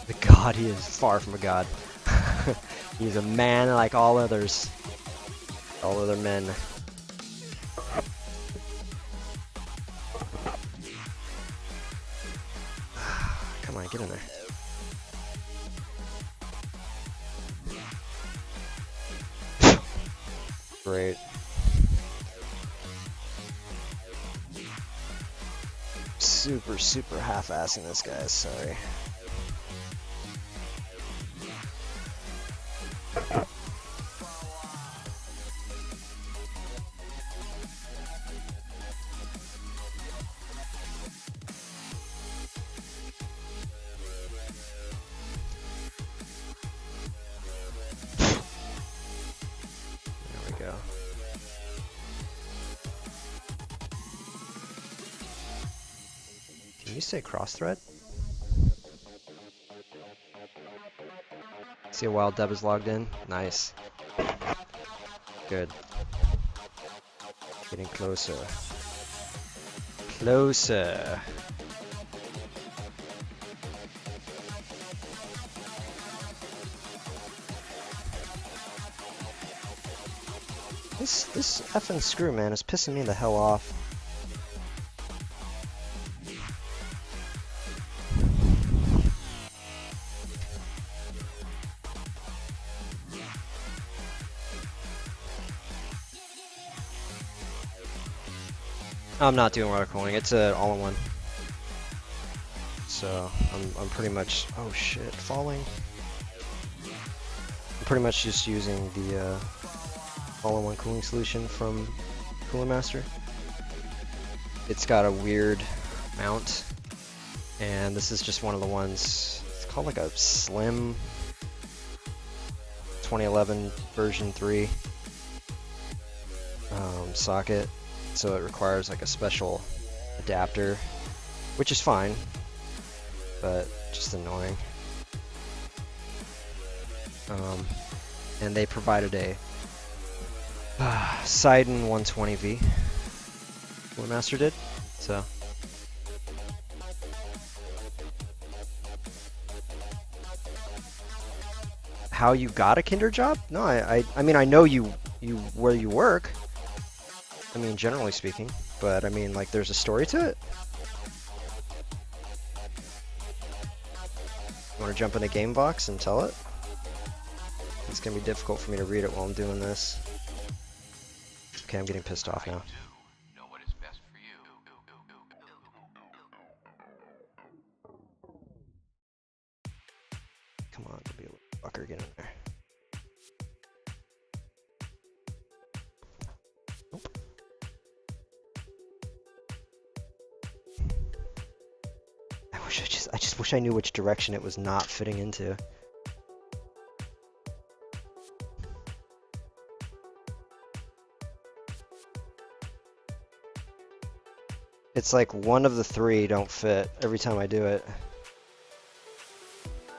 The god, he is far from a god. He's a man like all others. All other men. Come on, get in there. Great. Super half-assing this guy, sorry. There we go. Can you say cross-thread? See how while Deb is logged in? Nice. Good. Getting closer. Closer. This effing screw, man, is pissing me the hell off. I'm not doing water cooling. It's a all-in-one. So I'm pretty much, oh shit, falling. I'm pretty much just using the all-in-one cooling solution from Cooler Master. It's got a weird mount, and this is just one of the ones. It's called like a Slim 2011 version 3 socket. So it requires like a special adapter, which is fine, but just annoying. And they provided a Sidon 120V. What Master did, so. How you got a kinder job? No, I mean I know you where you work. I mean, generally speaking, but I mean, like, there's a story to it. You want to jump in a game box and tell it? It's gonna be difficult for me to read it while I'm doing this. Okay, I'm getting pissed off now. Know what is best for you. Come on, be a little fucker, get in there. Nope. I just wish I knew which direction it was not fitting into. It's like one of the three don't fit every time I do it.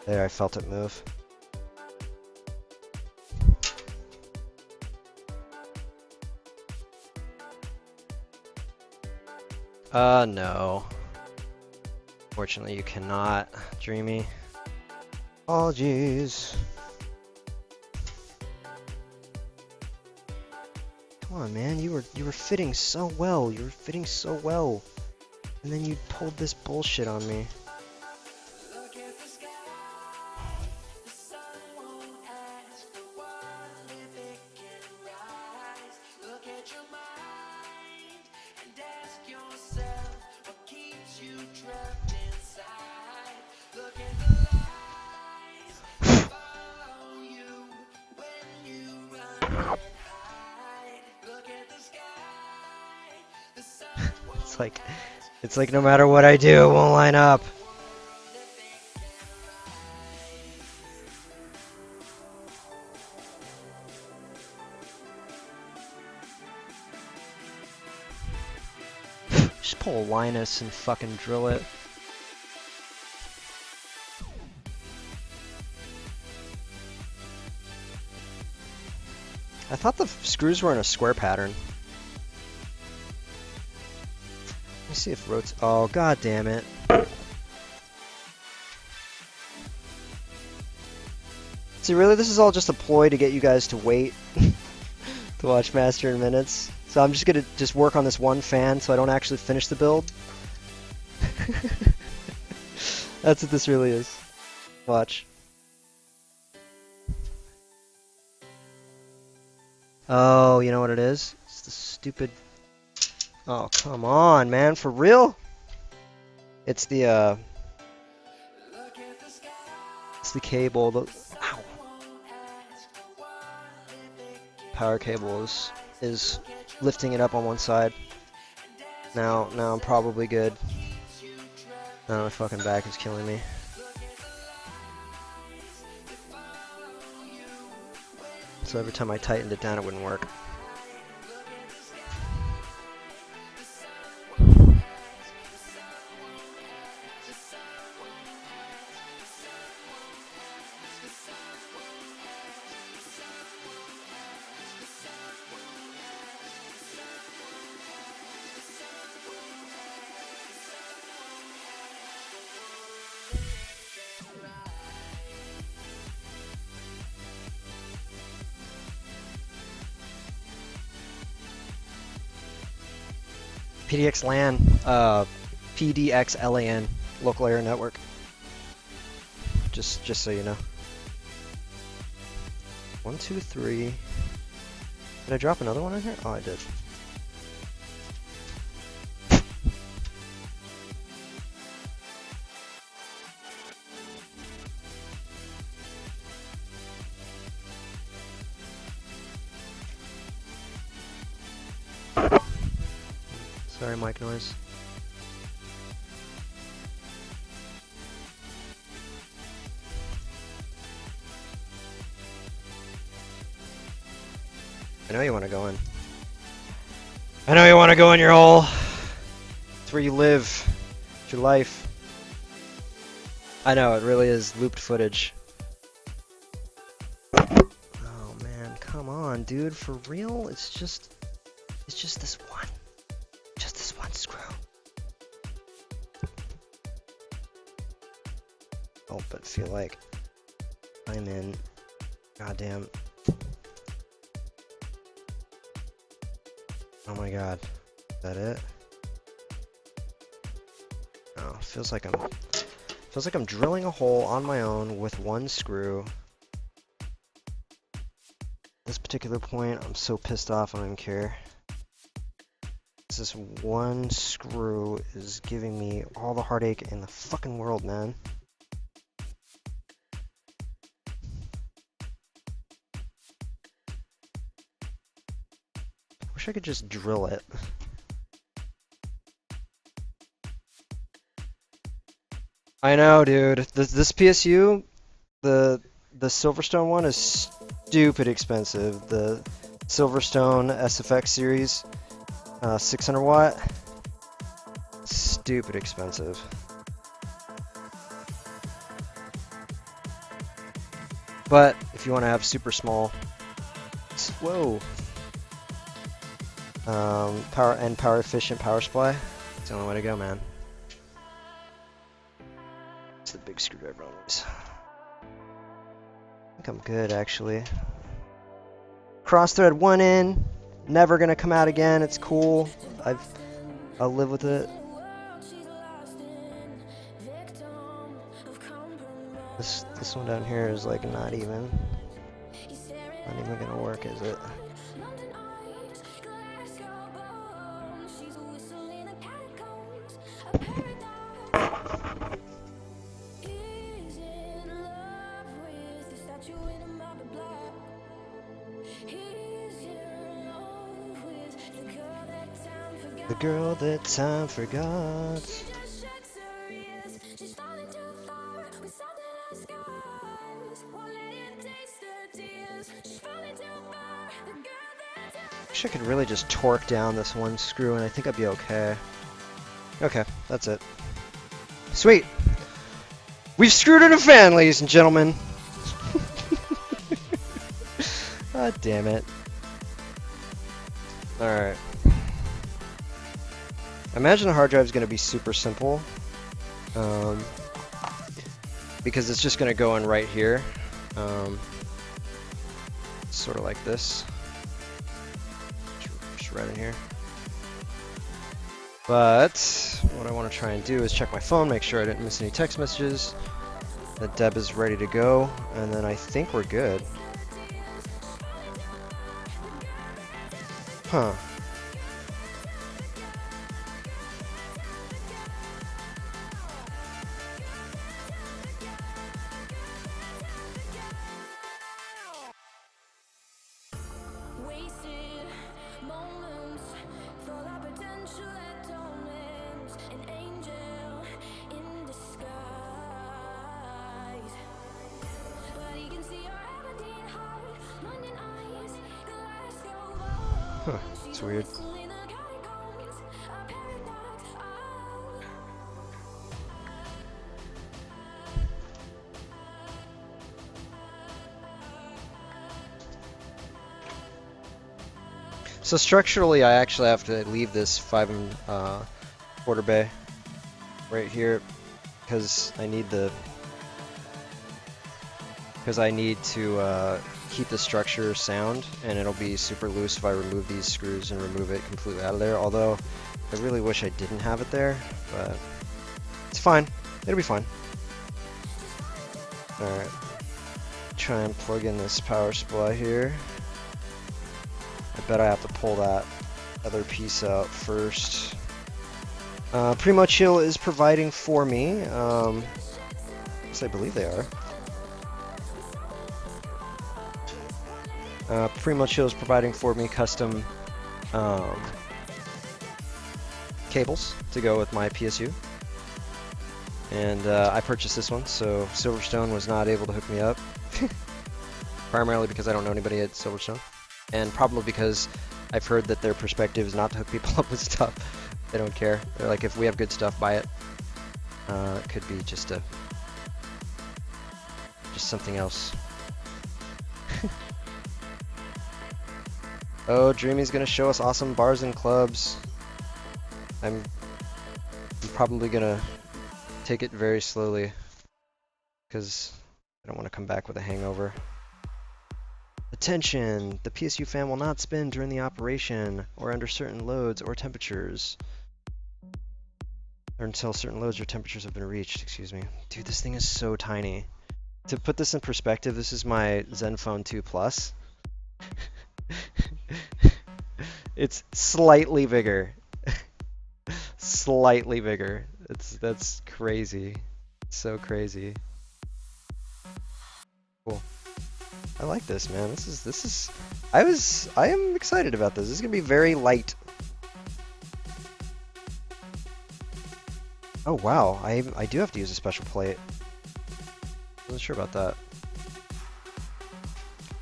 There, I felt it move. No. Fortunately, you cannot, Dreamy. Apologies. Come on, man. You were fitting so well. You were fitting so well. And then you pulled this bullshit on me. It's like no matter what I do, it won't line up. Just pull a Linus and fucking drill it. I thought the screws were in a square pattern. Let me see if rotates. Oh, god damn it. See, really, this is all just a ploy to get you guys to wait to watch Master in Minutes. So I'm just gonna work on this one fan so I don't actually finish the build. That's what this really is. Watch. Oh, you know what it is? It's the stupid... Oh, come on, man. For real? It's the, It's the cable. Ow. Power cable is lifting it up on one side. Now I'm probably good. Now my fucking back is killing me. So every time I tightened it down, it wouldn't work. PDX LAN, PDX LAN, local area network. Just so you know. 1, 2, 3. Did I drop another one in here? Oh, I did. Sorry, mic noise. I know you want to go in. I know you want to go in your hole. It's where you live. It's your life. I know, it really is looped footage. Oh man, come on, dude, for real? It's just this one. Just this one screw. Oh, but feel like I'm in goddamn... Oh my god. Is that it? Oh, feels like I'm drilling a hole on my own with one screw. This particular point, I'm so pissed off I don't even care. This one screw is giving me all the heartache in the fucking world, man. Wish I could just drill it. I know, dude. This PSU, the Silverstone one is stupid expensive. The Silverstone SFX series, 600 watt. stupid expensive. But if you want to have super small, whoa, power efficient power supply, it's the only way to go, man. It's the big screwdriver on this. I think I'm good, actually. Cross thread one in, never gonna come out again. It's cool. I'll live with it. This one down here is like not even gonna work, is it? The girl that time forgot. Wish I could really just torque down this one screw and I think I'd be okay. Okay, that's it. Sweet! We've screwed in a fan, ladies and gentlemen! God damn it. Alright. I imagine the hard drive is going to be super simple. Because it's just going to go in right here. Sort of like this. Just right in here. But what I want to try and do is check my phone, make sure I didn't miss any text messages. That Deb is ready to go, and then I think we're good. Huh. Huh, it's weird. So structurally, I actually have to leave this 5 1/4 bay right here because I need to keep the structure sound, and it'll be super loose if I remove these screws and remove it completely out of there. Although I really wish I didn't have it there, but it's fine. It'll be fine. All right, try and plug in this power supply here. I bet I have to pull that other piece out first. Primo Chill is providing for me. Yes, I believe they are. Primo Chill is providing for me custom cables to go with my PSU. And I purchased this one, so Silverstone was not able to hook me up. Primarily because I don't know anybody at Silverstone. And probably because I've heard that their perspective is not to hook people up with stuff. They don't care. They're like, if we have good stuff, buy it. It could be just something else. Oh, Dreamy's gonna show us awesome bars and clubs. I'm probably gonna take it very slowly because I don't want to come back with a hangover. Attention! The PSU fan will not spin during the operation or under certain loads or temperatures. Or until certain loads or temperatures have been reached, excuse me. Dude, this thing is so tiny. To put this in perspective, this is my Zenfone 2 Plus. It's slightly bigger. Slightly bigger. That's crazy. It's so crazy. Cool. I like this, man. This is I am excited about this. This is gonna be very light. Oh wow, I do have to use a special plate. Wasn't sure about that.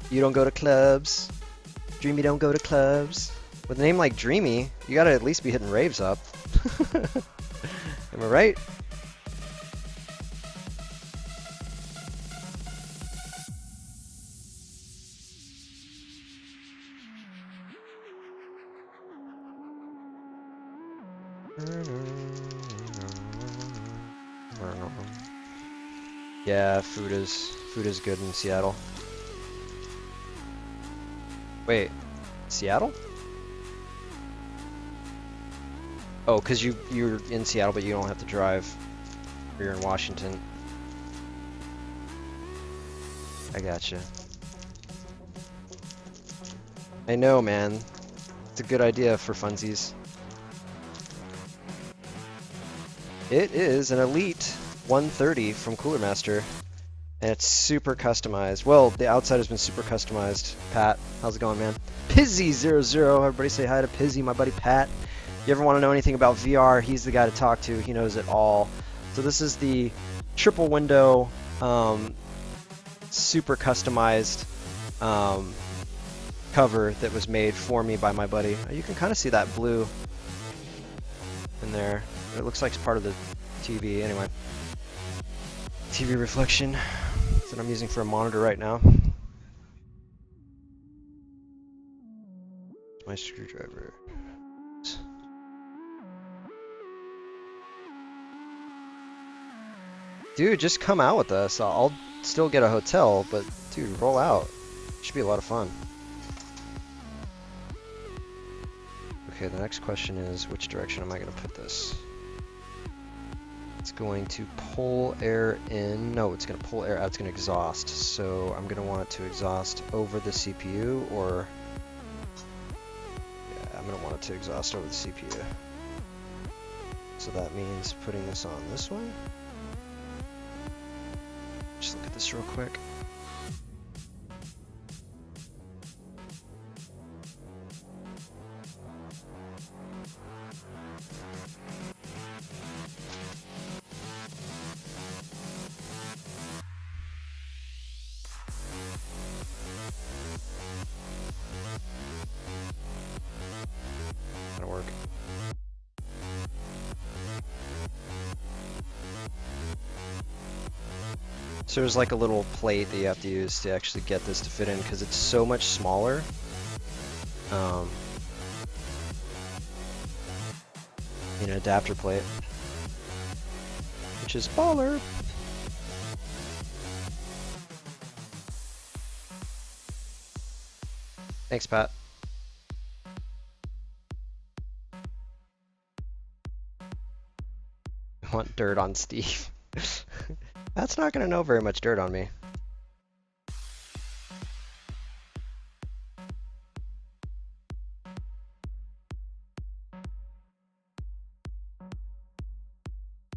You don't go to clubs. Dreamy don't go to clubs. With a name like Dreamy, you gotta at least be hitting raves up. Am I right? Yeah, food is good in Seattle. Wait, Seattle? Oh, because you're in Seattle, but you don't have to drive. Or you're in Washington. I gotcha. I know, man. It's a good idea for funsies. It is an Elite 130 from Cooler Master, and it's super customized. Well, the outside has been super customized. Pat, how's it going, man? Pizzy00, everybody say hi to Pizzy, my buddy Pat. You ever want to know anything about VR, he's the guy to talk to. He knows it all. So this is the triple window, super customized cover that was made for me by my buddy. You can kind of see that blue in there. It looks like it's part of the TV. Anyway, TV reflection. That's what I'm using for a monitor right now. My screwdriver. Dude, just come out with us. I'll still get a hotel, but dude, roll out. Should be a lot of fun. Okay, the next question is, which direction am I going to put this? It's going to pull air in. No, it's going to pull air out. It's going to exhaust. So I'm going to want it to exhaust over the CPU, or yeah, I'm going to want it to exhaust over the CPU. So that means putting this on this way. Just look at this real quick. That'll work. So there's like a little plate that you have to use to actually get this to fit in because it's so much smaller. An adapter plate, which is baller. Thanks, Pat. I want dirt on Steve. That's not gonna know very much dirt on me.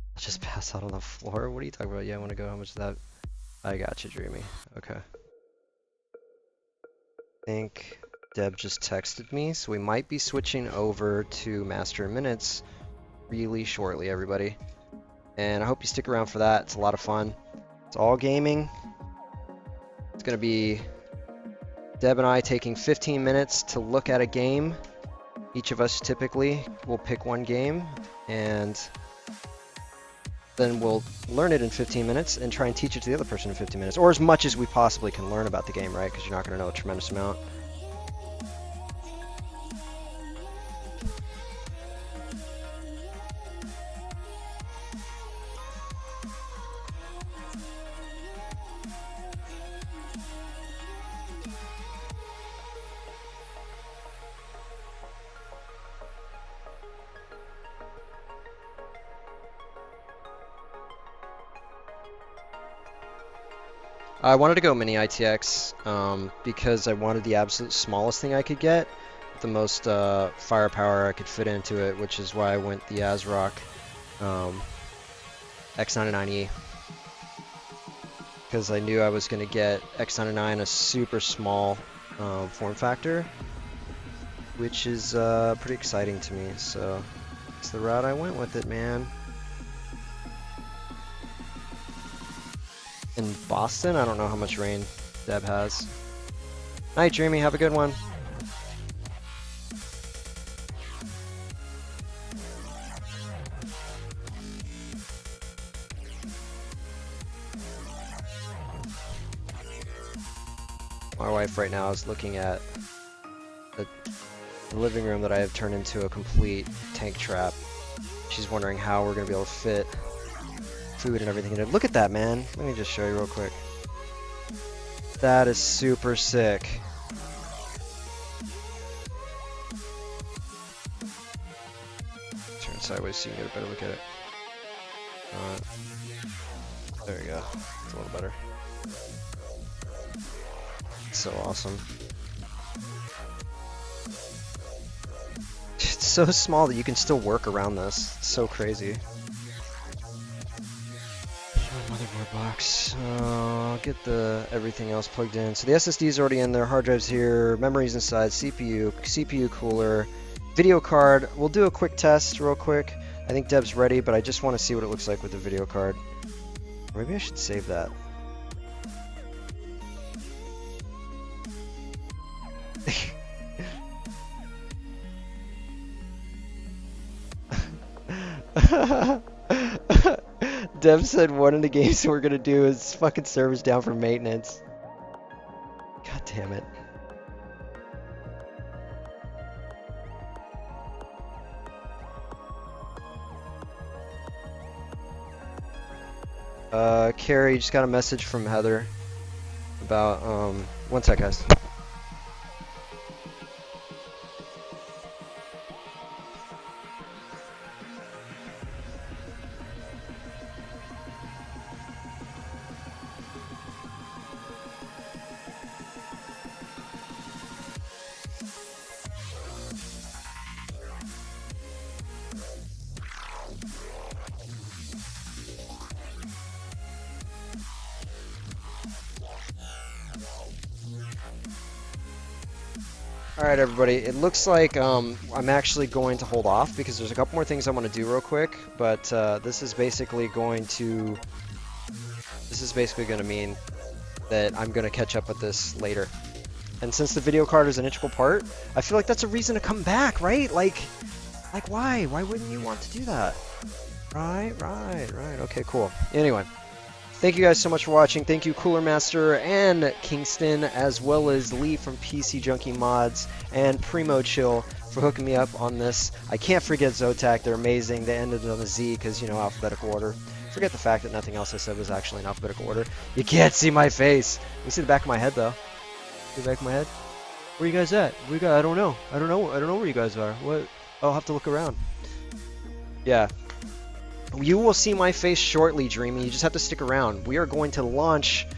I'll just pass out on the floor. What are you talking about? Yeah, I want to go. How much is that? I got you, Dreamy. Okay. I think Deb just texted me, so we might be switching over to Master Minutes really shortly, everybody. And I hope you stick around for that. It's a lot of fun. It's all gaming. It's going to be Deb and I taking 15 minutes to look at a game. Each of us typically will pick one game, and then we'll learn it in 15 minutes and try and teach it to the other person in 15 minutes, or as much as we possibly can learn about the game, right? Because you're not going to know a tremendous amount. I wanted to go mini ITX because I wanted the absolute smallest thing I could get, the most firepower I could fit into it, which is why I went the ASRock X99E. Because I knew I was going to get X99 a super small form factor, which is pretty exciting to me, so it's the route I went with it, man. In Boston, I don't know how much rain Deb has. Night, Dreamy. Have a good one. My wife right now is looking at the living room that I have turned into a complete tank trap. She's wondering how we're gonna be able to fit food and everything in it. Look at that, man. Let me just show you real quick. That is super sick. Turn it sideways so you can get a better look at it. There you go. It's a little better. It's so awesome. It's so small that you can still work around this. It's so crazy. Motherboard box. I'll get the everything else plugged in. So the SSD is already in there. Hard drive's here. Memory's inside. CPU cooler, video card. We'll do a quick test real quick. I think Deb's ready, but I just want to see what it looks like with the video card. Maybe I should save that. Dev said one of the games we're gonna do is fucking servers down for maintenance. God damn it. Carrie, just got a message from Heather about, one sec, guys. Alright everybody, it looks like I'm actually going to hold off because there's a couple more things I want to do real quick, but this is basically going to mean that I'm going to catch up with this later. And since the video card is an integral part, I feel like that's a reason to come back, right? Like why? Why wouldn't you want to do that? Right. Okay, cool. Anyway. Thank you guys so much for watching. Thank you Cooler Master and Kingston, as well as Lee from PC Junkie Mods and Primo Chill for hooking me up on this. I can't forget Zotac. They're amazing. They ended on a Z because, you know, alphabetical order. Forget the fact that nothing else I said was actually in alphabetical order. You can't see my face. You see the back of my head, though. See the back of my head? Where you guys at? Where you guys? I don't know. I don't know where you guys are. What? I'll have to look around. Yeah. You will see my face shortly, Dreamy. You just have to stick around. We are going to launch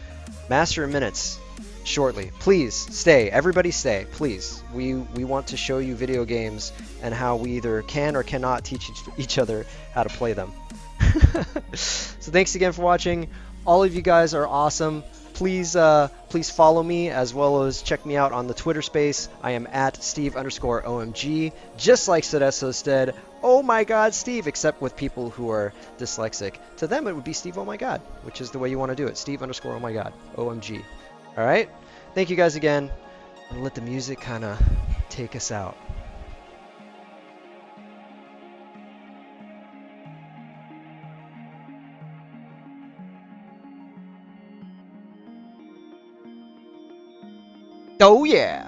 Master of Minutes shortly. Please stay. Everybody stay, please. We want to show you video games and how we either can or cannot teach each other how to play them. So thanks again for watching. All of you guys are awesome. Please follow me as well as check me out on the Twitter space. I am at Steve_OMG, just like Sedeso said. Oh my God, Steve, except with people who are dyslexic. To them, it would be Steve, oh my God, which is the way you want to do it. Steve_, oh my God, OMG. All right? Thank you guys again. And let the music kind of take us out. Oh yeah!